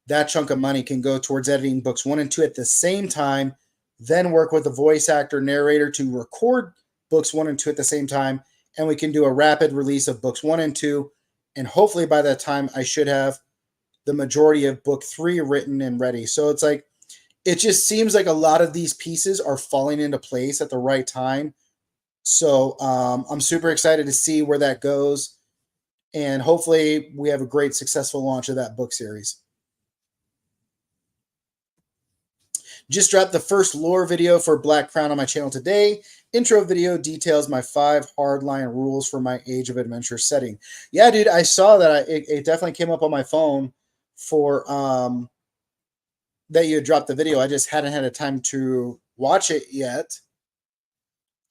B: that chunk of money can go towards editing books 1 and 2 at the same time, then work with a voice actor narrator to record books 1 and 2 at the same time, and we can do a rapid release of books 1 and 2. And hopefully by that time, I should have the majority of book 3 written and ready. So it's like, it just seems like a lot of these pieces are falling into place at the right time. So I'm super excited to see where that goes. And hopefully we have a great, successful launch of that book series. Just dropped the first lore video for Black Crown on my channel today. Intro video details my 5 hardline rules for my Age of Adventure setting. Yeah, dude, I saw that. It definitely came up on my phone for that you had dropped the video. I just hadn't had a time to watch it yet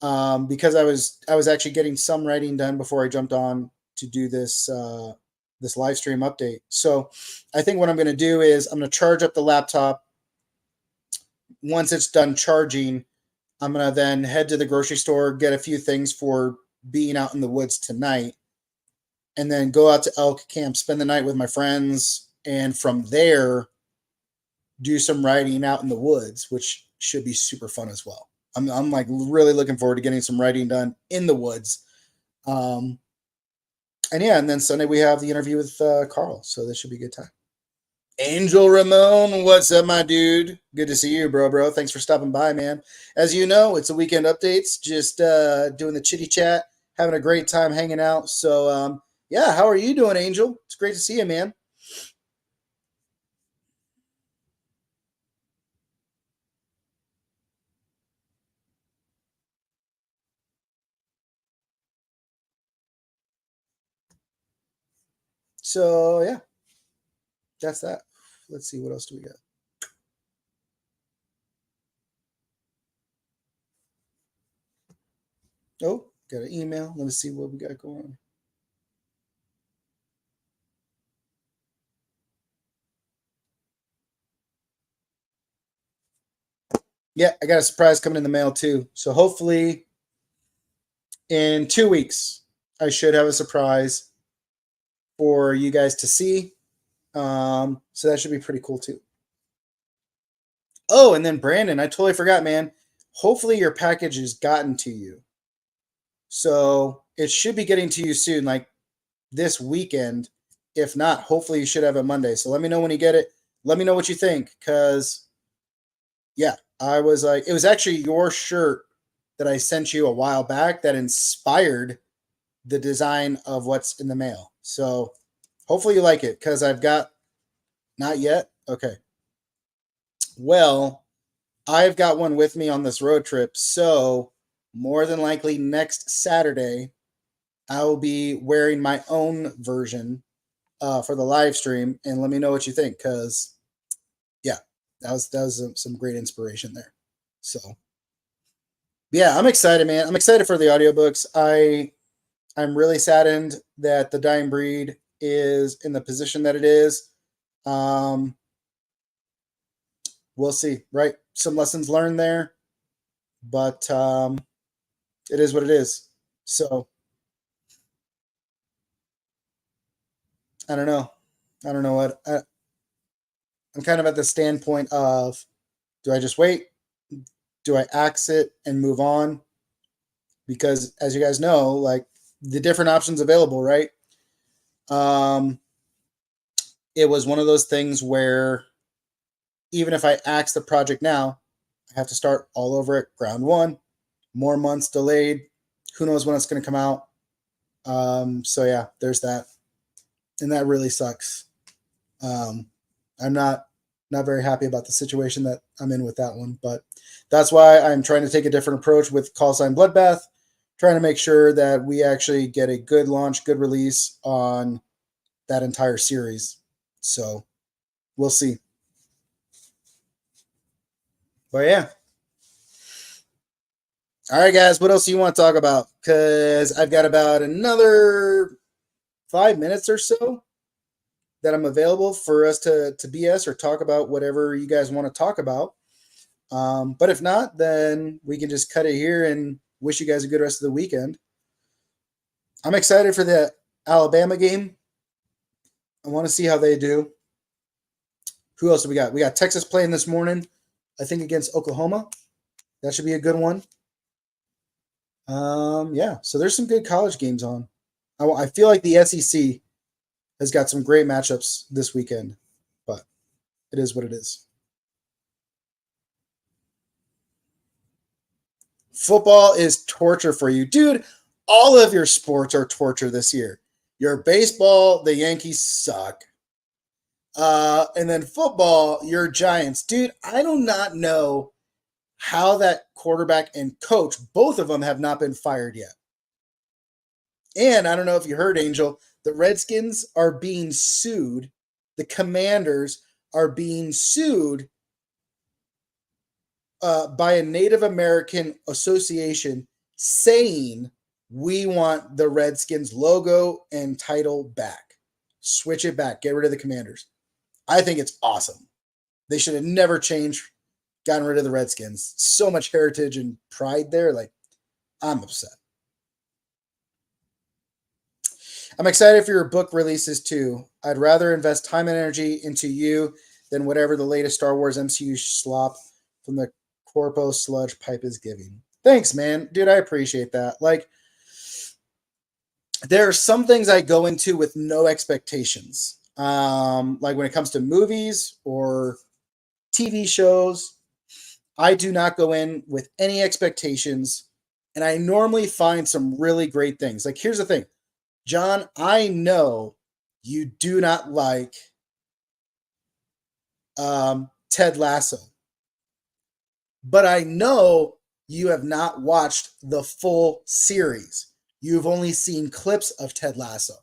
B: because I was actually getting some writing done before I jumped on to do this this live stream update. So I think what I'm going to do is I'm going to charge up the laptop. Once it's done charging, I'm going to then head to the grocery store, get a few things for being out in the woods tonight. and then go out to elk camp, spend the night with my friends, and from there do some riding out in the woods, which should be super fun as well. I'm like really looking forward to getting some riding done in the woods. And yeah, and then Sunday we have the interview with Carl, so this should be a good time. Angel Ramon, what's up, my dude? Good to see you, bro. Thanks for stopping by, man. As you know, it's a weekend updates, just doing the chitty chat, having a great time hanging out. So, yeah, how are you doing, Angel? It's great to see you, man. So, yeah, that's that. Let's see, what else do we got? Oh, got an email. Let me see what we got going on. Yeah, I got a surprise coming in the mail too. So hopefully in 2 weeks, I should have a surprise for you guys to see. So that should be pretty cool too. Oh, and then Brandon, I totally forgot, man. Hopefully your package has gotten to you. So it should be getting to you soon, like this weekend. If not, hopefully you should have it Monday. So let me know when you get it. Let me know what you think. Cause yeah, I was like, it was actually your shirt that I sent you a while back that inspired the design of what's in the mail. So hopefully you like it because I've got not yet. Okay. Well, I've got one with me on this road trip. So more than likely next Saturday, I will be wearing my own version for the live stream. And let me know what you think because yeah, that was some great inspiration there. So yeah, I'm excited, man. I'm excited for the audiobooks. I'm really saddened that the Dying Breed is in the position that it is. Um, we'll see, right? Some lessons learned there, but it is what it is. So I don't know. I don't know what I'm kind of at the standpoint of: do I just wait? Do I axe it and move on? Because as you guys know, like the different options available, right? Um, it was one of those things where even if I axe the project now, I have to start all over at ground one. More months delayed. Who knows when it's going to come out? So yeah, there's that, and that really sucks. I'm not very happy about the situation that I'm in with that one, but that's why I'm trying to take a different approach with Call Sign Bloodbath, trying to make sure that we actually get a good launch, good release on that entire series. So we'll see. But yeah. All right, guys, what else do you want to talk about? Because I've got about another 5 minutes or so that I'm available for us to BS or talk about whatever you guys want to talk about. But if not, then we can just cut it here and wish you guys a good rest of the weekend. I'm excited for the Alabama game. I want to see how they do. Who else do we got? We got Texas playing this morning, I think against Oklahoma. That should be a good one. Yeah, so there's some good college games on. I feel like the SEC has got some great matchups this weekend, but it is what it is. Football is torture for you, dude. All of your sports are torture this year. Your baseball, the Yankees suck. And then football, your Giants, dude. I do not know how that quarterback and coach, both of them, have not been fired yet. And I don't know if you heard, Angel, the Redskins are being sued. The Commanders are being sued by a Native American association saying we want the Redskins logo and title back. Switch it back. Get rid of the Commanders. I think it's awesome. They should have never changed, gotten rid of the Redskins. So much heritage and pride there. Like, I'm upset. I'm excited for your book releases too. I'd rather invest time and energy into you than whatever the latest Star Wars MCU slop from the Corpo sludge pipe is giving. Thanks, man. Dude, I appreciate that. Like, there are some things I go into with no expectations. Like when it comes to movies or TV shows, I do not go in with any expectations, and I normally find some really great things. Like, here's the thing, John, I know you do not like Ted Lasso, but I know you have not watched the full series. You've only seen clips of Ted Lasso.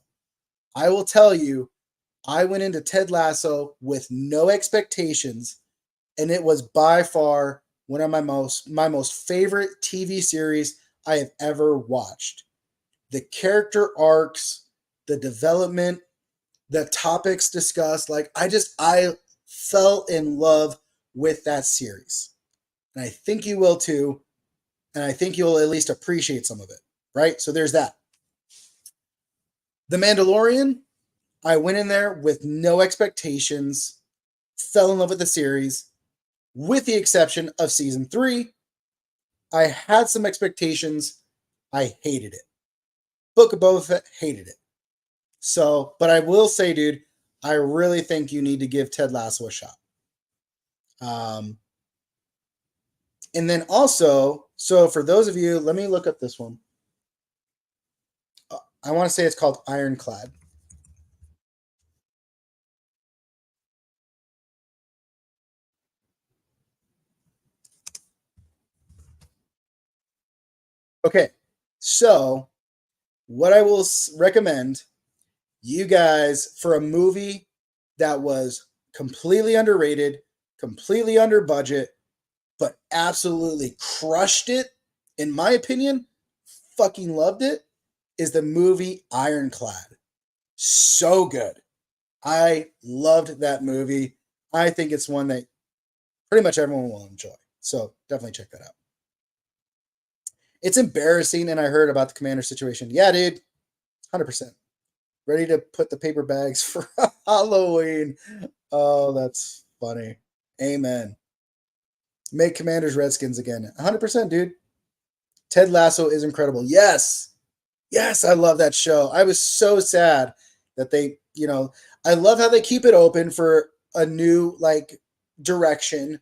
B: I will tell you, I went into Ted Lasso with no expectations, and it was by far one of my most favorite TV series I have ever watched. The character arcs, the development, the topics discussed, like I fell in love with that series. And I think you will too, and I think you'll at least appreciate some of it, right? So there's that. The Mandalorian, I went in there with no expectations, fell in love with the series, with the exception of season 3. I had some expectations. I hated it. Book of Boba Fett, hated it. So, but I will say, dude, I really think you need to give Ted Lasso a shot. And then also, so for those of you, let me look up this one. I want to say it's called Ironclad. Okay, so what I will recommend you guys for a movie that was completely underrated, completely under budget, but absolutely crushed it, in my opinion, fucking loved it, is the movie Ironclad. So good. I loved that movie. I think it's one that pretty much everyone will enjoy. So definitely check that out. It's embarrassing, and I heard about the commander situation. Yeah, dude, 100%. Ready to put the paper bags for Halloween. Oh, that's funny. Amen. Make Commanders Redskins again. 100%, dude. Ted Lasso is incredible. Yes. Yes, I love that show. I was so sad that they, I love how they keep it open for a new like direction,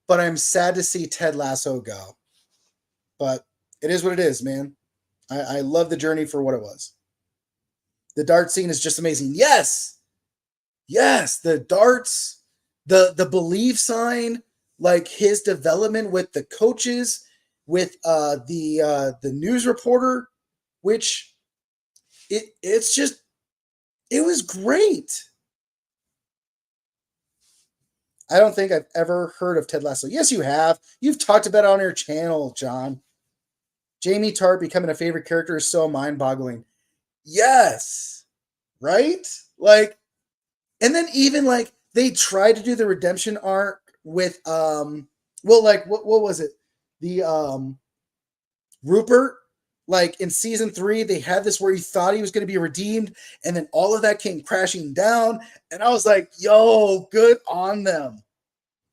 B: but I'm sad to see Ted Lasso go. But it is what it is, man. I love the journey for what it was. The dart scene is just amazing. Yes. Yes, the darts, the belief sign, like his development with the coaches, with the news reporter, which it was great. I don't think I've ever heard of Ted Lasso. Yes, you have. You've talked about it on your channel, John. Jamie Tart becoming a favorite character is so mind-boggling. Yes. Right? Like, and then even like they tried to do the redemption arc with like what was it? The Rupert, like in season 3, they had this where he thought he was going to be redeemed, and then all of that came crashing down. And I was like, yo, good on them.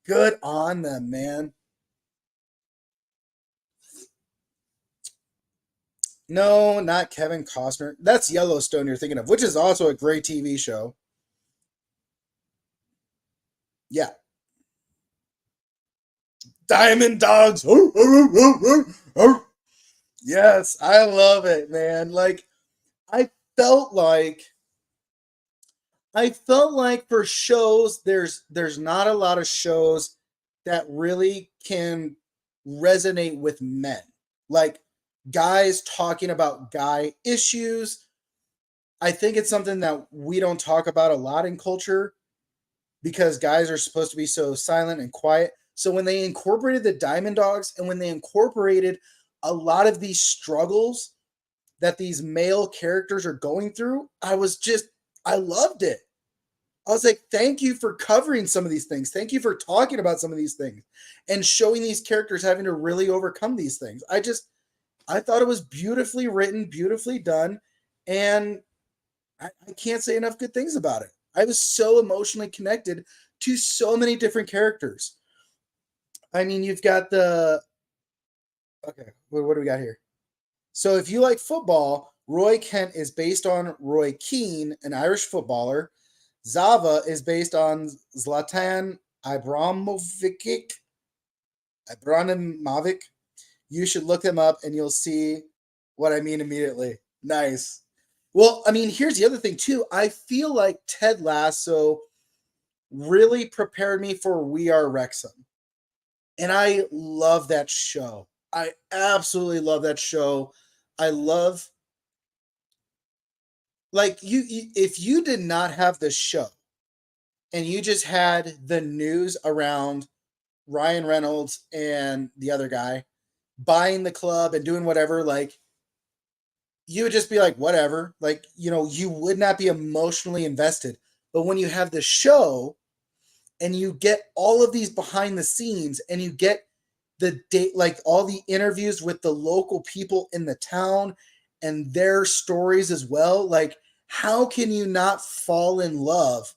B: Good on them, man. No, not Kevin Costner. That's Yellowstone you're thinking of, which is also a great TV show. Yeah. Diamond Dogs. Yes, I love it, man. Like, I felt like for shows, there's not a lot of shows that really can resonate with men. Like guys talking about guy issues. I think it's something that we don't talk about a lot in culture because guys are supposed to be so silent and quiet. So when they incorporated the Diamond Dogs and when they incorporated a lot of these struggles that these male characters are going through, I loved it. I was like, thank you for covering some of these things. Thank you for talking about some of these things and showing these characters having to really overcome these things. I thought it was beautifully written, beautifully done. And I can't say enough good things about it. I was so emotionally connected to so many different characters. I mean, you've got the okay. What do we got here? So if you like football, Roy Kent is based on Roy Keane, an Irish footballer. Zava is based on Zlatan Ibrahimovic. Ibrahimovic. You should look them up and you'll see what I mean immediately. Nice. Well, I mean, here's the other thing too. I feel like Ted Lasso really prepared me for We Are Wrexham. And I love that show. I absolutely love that show. I love like if you did not have the show and you just had the news around Ryan Reynolds and the other guy buying the club and doing whatever, like you would just be like, whatever. Like, you would not be emotionally invested. But when you have the show and you get all of these behind the scenes and you get the date, like all the interviews with the local people in the town and their stories as well, like, how can you not fall in love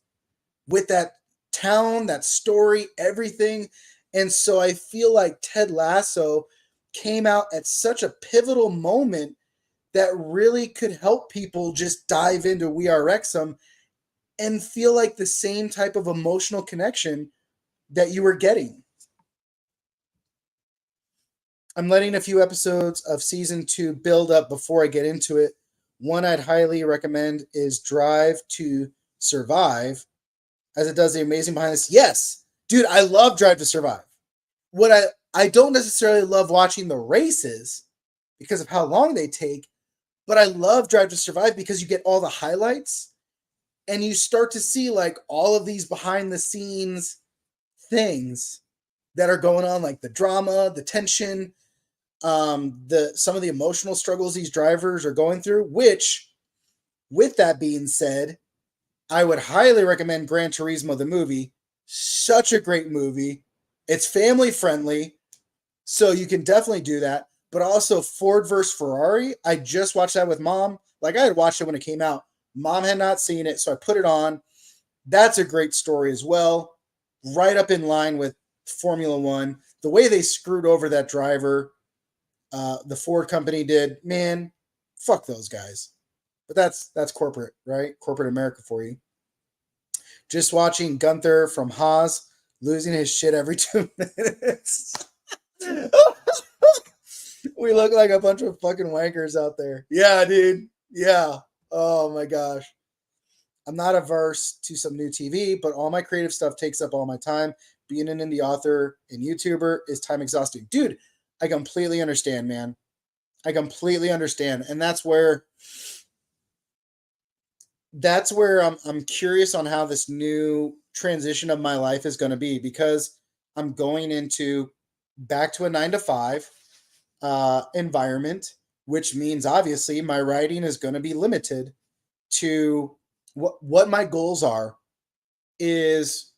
B: with that town, that story, everything? And so I feel like Ted Lasso came out at such a pivotal moment that really could help people just dive into We Are Wrexham and feel like the same type of emotional connection that you were getting. I'm letting a few episodes of season 2 build up before I get into it. One I'd highly recommend is Drive to Survive, as it does the amazing behind this. Yes, dude, I love Drive to Survive. What I don't necessarily love watching the races because of how long they take, but I love Drive to Survive because you get all the highlights and you start to see like all of these behind the scenes things that are going on, like the drama, the tension, some of the emotional struggles these drivers are going through, which, with that being said, I would highly recommend Gran Turismo, the movie. Such a great movie. It's family friendly, so you can definitely do that. But also Ford versus Ferrari. I just watched that with mom. Like, I had watched it when it came out. Mom had not seen it, so I put it on. That's a great story as well. Right up in line with Formula One. The way they screwed over that driver, the Ford company did, man, fuck those guys. But that's corporate, right? Corporate America for you. Just watching Gunther from Haas losing his shit every 2 minutes. We look like a bunch of fucking wankers out there. Yeah, dude. Yeah. Oh my gosh. I'm not averse to some new TV, but all my creative stuff takes up all my time. Being an indie author and YouTuber is time exhausting. Dude, I completely understand, man. I completely understand. And that's where I'm curious on how this new transition of my life is going to be, because I'm going into back to a 9 to 5 environment, which means obviously my writing is going to be limited to what my goals are is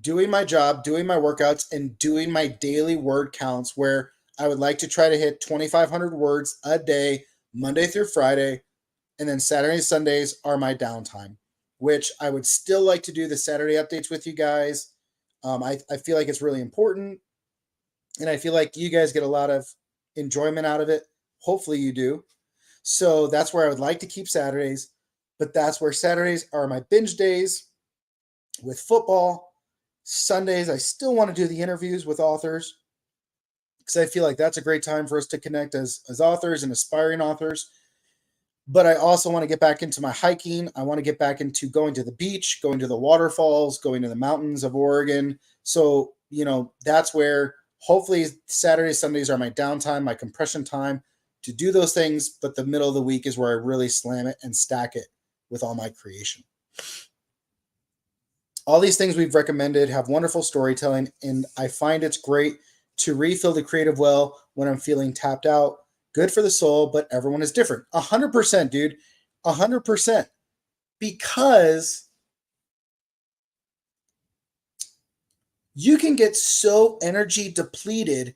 B: doing my job, doing my workouts, and doing my daily word counts, where I would like to try to hit 2,500 words a day, Monday through Friday. And then Saturday and Sundays are my downtime, which I would still like to do the Saturday updates with you guys. I feel like it's really important. And I feel like you guys get a lot of enjoyment out of it. Hopefully you do. So that's where I would like to keep Saturdays. But that's where Saturdays are my binge days with football. Sundays, I still want to do the interviews with authors, because I feel like that's a great time for us to connect as authors and aspiring authors. But I also want to get back into my hiking. I want to get back into going to the beach, going to the waterfalls, going to the mountains of Oregon. So, that's where hopefully Saturdays, Sundays are my downtime, my compression time to do those things. But the middle of the week is where I really slam it and stack it with all my creation. All these things we've recommended have wonderful storytelling, and I find it's great to refill the creative well when I'm feeling tapped out. Good for the soul, but everyone is different. 100%, dude. 100%. Because you can get so energy depleted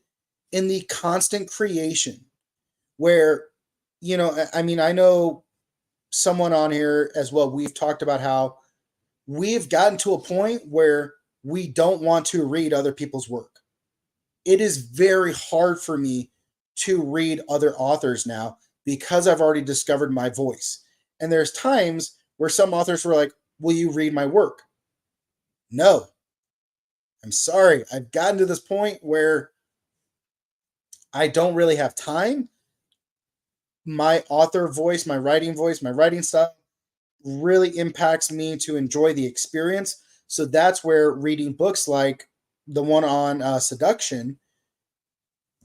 B: in the constant creation where, I know someone on here as well, we've talked about how we've gotten to a point where we don't want to read other people's work. It is very hard for me to read other authors now because I've already discovered my voice. And there's times where some authors were like, will you read my work? No. I'm sorry. I've gotten to this point where I don't really have time. My author voice, my writing style really impacts me to enjoy the experience. So that's where reading books like the one on seduction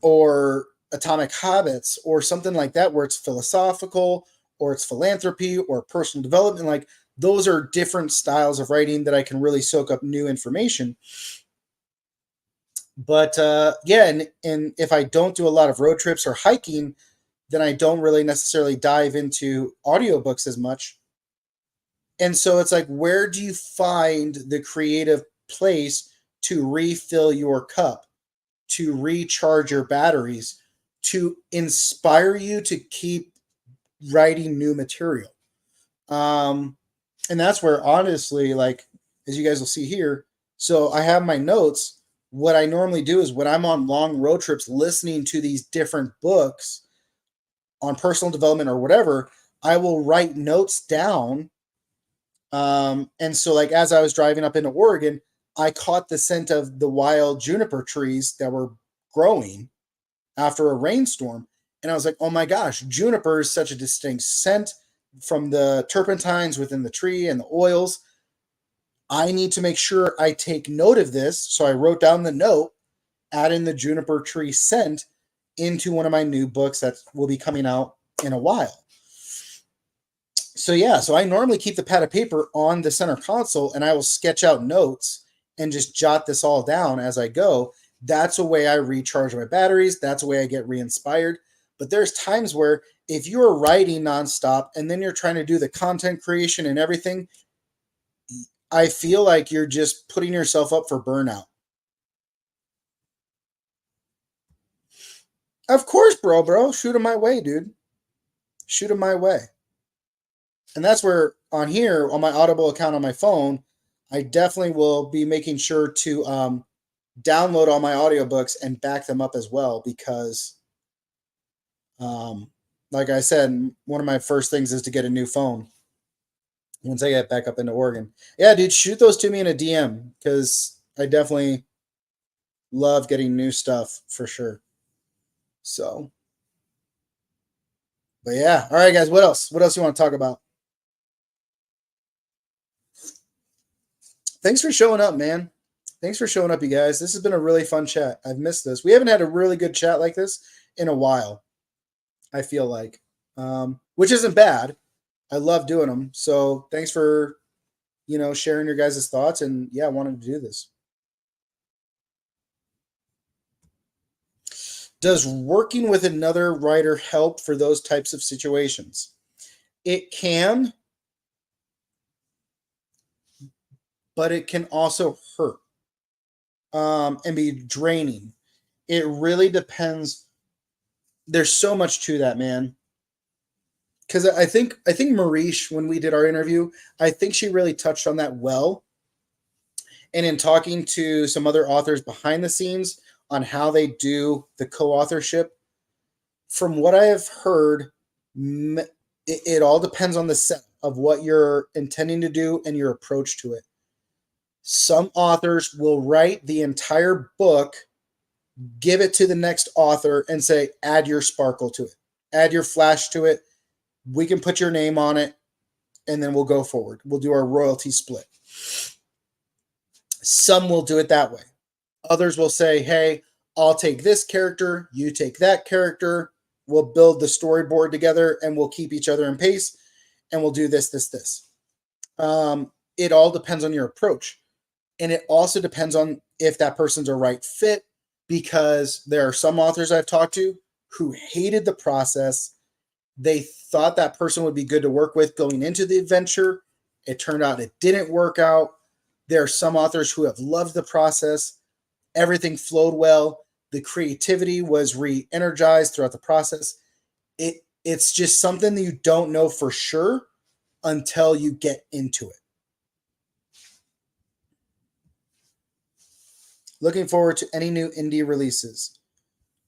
B: or Atomic Habits or something like that, where it's philosophical or it's philanthropy or personal development, like those are different styles of writing that I can really soak up new information. But yeah, and if I don't do a lot of road trips or hiking, then I don't really necessarily dive into audiobooks as much. And so it's like, where do you find the creative place to refill your cup, to recharge your batteries, to inspire you to keep writing new material? And that's where, honestly, like, as you guys will see here, so I have my notes. What I normally do is when I'm on long road trips listening to these different books on personal development or whatever, I will write notes down. And so, like, as I was driving up into Oregon, I caught the scent of the wild juniper trees that were growing after a rainstorm. And I was like, oh my gosh, juniper is such a distinct scent from the turpentines within the tree and the oils. I need to make sure I take note of this. So I wrote down the note, adding the juniper tree scent into one of my new books that will be coming out in a while. So yeah, so I normally keep the pad of paper on the center console and I will sketch out notes and just jot this all down as I go. That's a way I recharge my batteries. That's a way I get re-inspired. But there's times where if you're writing nonstop and then you're trying to do the content creation and everything, I feel like you're just putting yourself up for burnout. Of course, bro. Shoot 'em my way, dude. Shoot 'em my way. And that's where on here, on my Audible account on my phone, I definitely will be making sure to download all my audiobooks and back them up as well because, like I said, one of my first things is to get a new phone once I get back up into Oregon. Yeah, dude, shoot those to me in a DM because I definitely love getting new stuff for sure. So, but yeah. All right, guys, what else? What else you want to talk about? Thanks for showing up, man. Thanks for showing up, you guys. This has been a really fun chat. I've missed this. We haven't had a really good chat like this in a while, I feel like, which isn't bad. I love doing them. So thanks for, sharing your guys' thoughts. And yeah, I wanted to do this. Does working with another writer help for those types of situations? It can, but it can also hurt and be draining. It really depends. There's so much to that, man. Because I think Marish, when we did our interview, I think she really touched on that well. And in talking to some other authors behind the scenes on how they do the co-authorship, from what I have heard, it all depends on the set of what you're intending to do and your approach to it. Some authors will write the entire book, give it to the next author, and say, add your sparkle to it, add your flash to it. We can put your name on it, and then we'll go forward. We'll do our royalty split. Some will do it that way. Others will say, hey, I'll take this character, you take that character, we'll build the storyboard together, and we'll keep each other in pace, and we'll do this. It all depends on your approach. And it also depends on if that person's a right fit, because there are some authors I've talked to who hated the process. They thought that person would be good to work with going into the adventure. It turned out it didn't work out. There are some authors who have loved the process. Everything flowed well. The creativity was re-energized throughout the process. It's just something that you don't know for sure until you get into it. Looking forward to any new indie releases.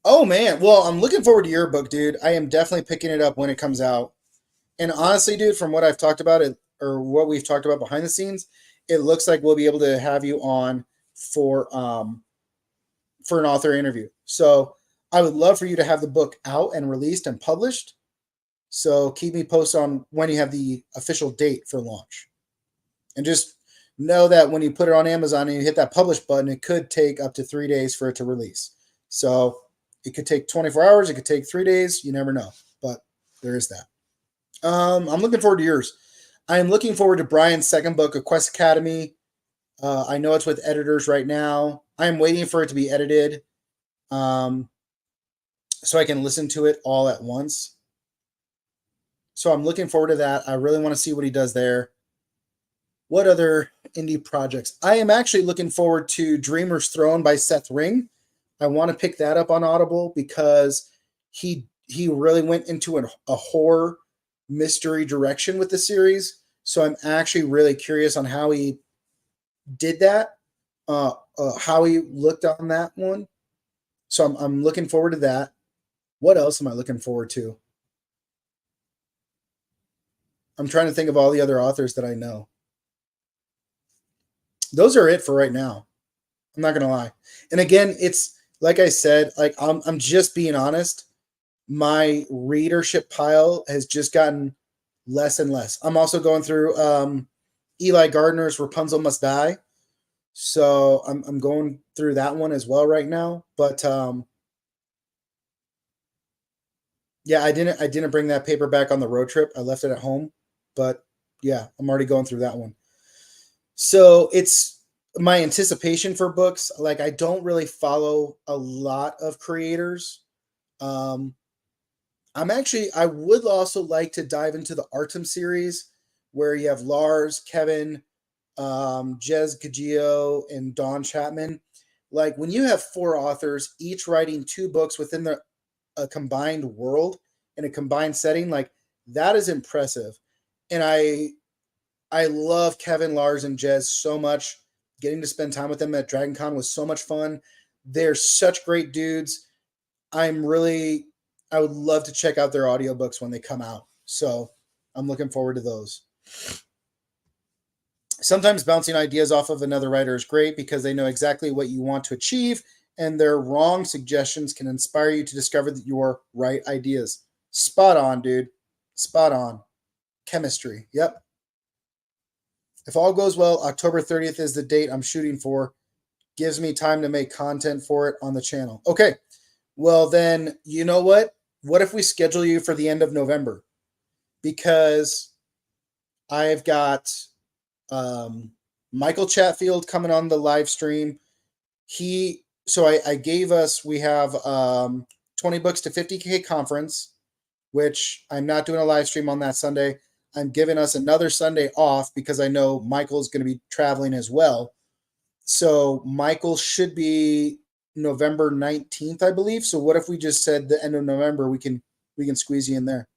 B: Oh man, well, I'm looking forward to your book, dude. I am definitely picking it up when it comes out. And honestly, dude, from what I've talked about it, or what we've talked about behind the scenes, it looks like we'll be able to have you on for an author interview. So I would love for you to have the book out and released and published. So keep me posted on when you have the official date for launch. And just know that when you put it on Amazon and you hit that publish button, it could take up to 3 days for it to release. So it could take 24 hours. It could take 3 days. You never know. But there is that. I'm looking forward to yours. I am looking forward to Brian's second book, A Quest Academy. I know it's with editors right now. I am waiting for it to be edited so I can listen to it all at once. So I'm looking forward to that. I really want to see what he does there. What other indie projects? I am actually looking forward to Dreamer's Throne by Seth Ring. I want to pick that up on Audible because he really went into a horror mystery direction with the series. So I'm actually really curious on how he did that, how he looked on that one. So I'm looking forward to that. What else am I looking forward to? I'm trying to think of all the other authors that I know. Those are it for right now. I'm not gonna lie. And again, it's like I said, like I'm just being honest. My readership pile has just gotten less and less. I'm also going through Eli Gardner's Rapunzel Must Die. So I'm going through that one as well right now. But yeah, I didn't bring that paperback on the road trip. I left it at home. But yeah, I'm already going through that one. So it's my anticipation for books. Like I don't really follow a lot of creators. I would also like to dive into the Artem series where you have Lars, Kevin, Jez Gagio, and Don Chapman. Like when you have 4 authors, each writing 2 books within a combined world in a combined setting, like that is impressive. And I love Kevin, Lars, and Jez so much. Getting to spend time with them at Dragon Con was so much fun. They're such great dudes. I would love to check out their audiobooks when they come out. So I'm looking forward to those. Sometimes bouncing ideas off of another writer is great because they know exactly what you want to achieve, and their wrong suggestions can inspire you to discover your right ideas. Spot on, dude. Spot on. Chemistry. Yep. If all goes well, October 30th is the date I'm shooting for. Gives me time to make content for it on the channel. Okay. Well, then, you know what? What if we schedule you for the end of November? Because I've got Michael Chatfield coming on the live stream. We have 20 Books to 50K conference, which I'm not doing a live stream on that Sunday. I'm giving us another Sunday off because I know Michael's going to be traveling as well. So Michael should be November 19th, I believe. So what if we just said the end of November, we can squeeze you in there.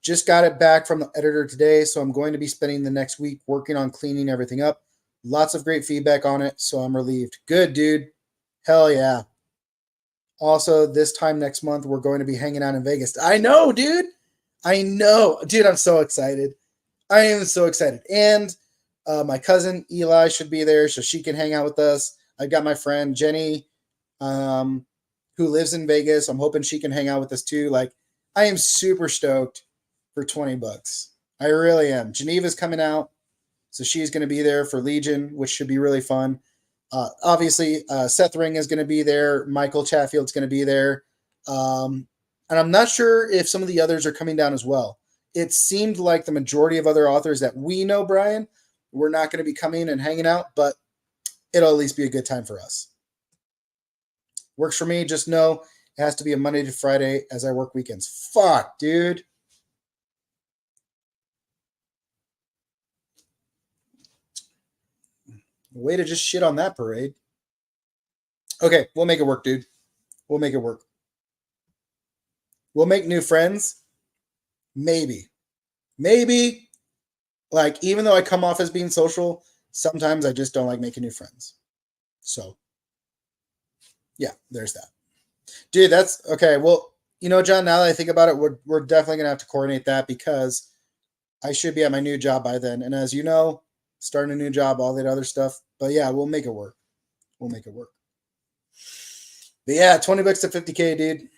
B: Just got it back from the editor today, so I'm going to be spending the next week working on cleaning everything up. Lots of great feedback on it, so I'm relieved. Good, dude. Hell yeah. Also, this time next month, we're going to be hanging out in Vegas. I know, dude. I know. Dude, I'm so excited. I am so excited. And my cousin Eli should be there so she can hang out with us. I've got my friend Jenny who lives in Vegas. I'm hoping she can hang out with us too. Like, I am super stoked for 20 bucks. I really am. Geneva's coming out, so she's going to be there for Legion, which should be really fun. Obviously, Seth Ring is going to be there. Michael Chatfield's going to be there. And I'm not sure if some of the others are coming down as well. It seemed like the majority of other authors that we know, Brian, were not going to be coming and hanging out, but it'll at least be a good time for us. Works for me. Just know it has to be a Monday to Friday as I work weekends. Fuck, dude. Way to just shit on that parade. Okay, we'll make it work, dude. We'll make it work. We'll make new friends. Maybe. maybe, like, even though I come off as being social, sometimes I just don't like making new friends. So, yeah, there's that. Dude, that's okay. Well, John, now that I think about it, we're definitely gonna have to coordinate that because I should be at my new job by then. And as you know, starting a new job, all that other stuff. But yeah, we'll make it work. We'll make it work. But yeah, $20 to 50K, dude.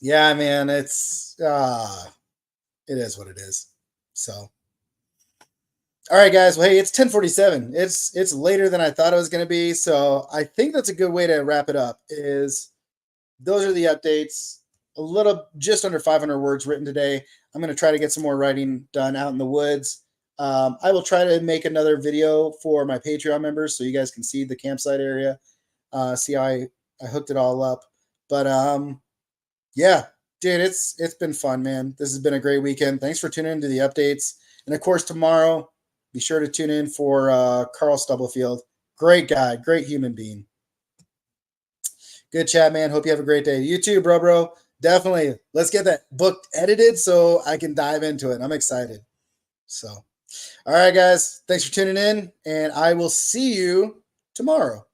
B: Yeah, man, it is what it is. So, all right, guys. Well, hey, it's 10:47. It's later than I thought it was going to be. So I think that's a good way to wrap it up. Those are the updates. A little, just under 500 words written today. I'm going to try to get some more writing done out in the woods. I will try to make another video for my Patreon members so you guys can see the campsite area, see how I hooked it all up. But yeah, dude, it's been fun, man. This has been a great weekend. Thanks for tuning into the updates. And of course, tomorrow, be sure to tune in for Carl Stubblefield. Great guy, great human being. Good chat, man. Hope you have a great day. You too, bro. Definitely. Let's get that book edited so I can dive into it. I'm excited. So, all right, guys. Thanks for tuning in, and I will see you tomorrow.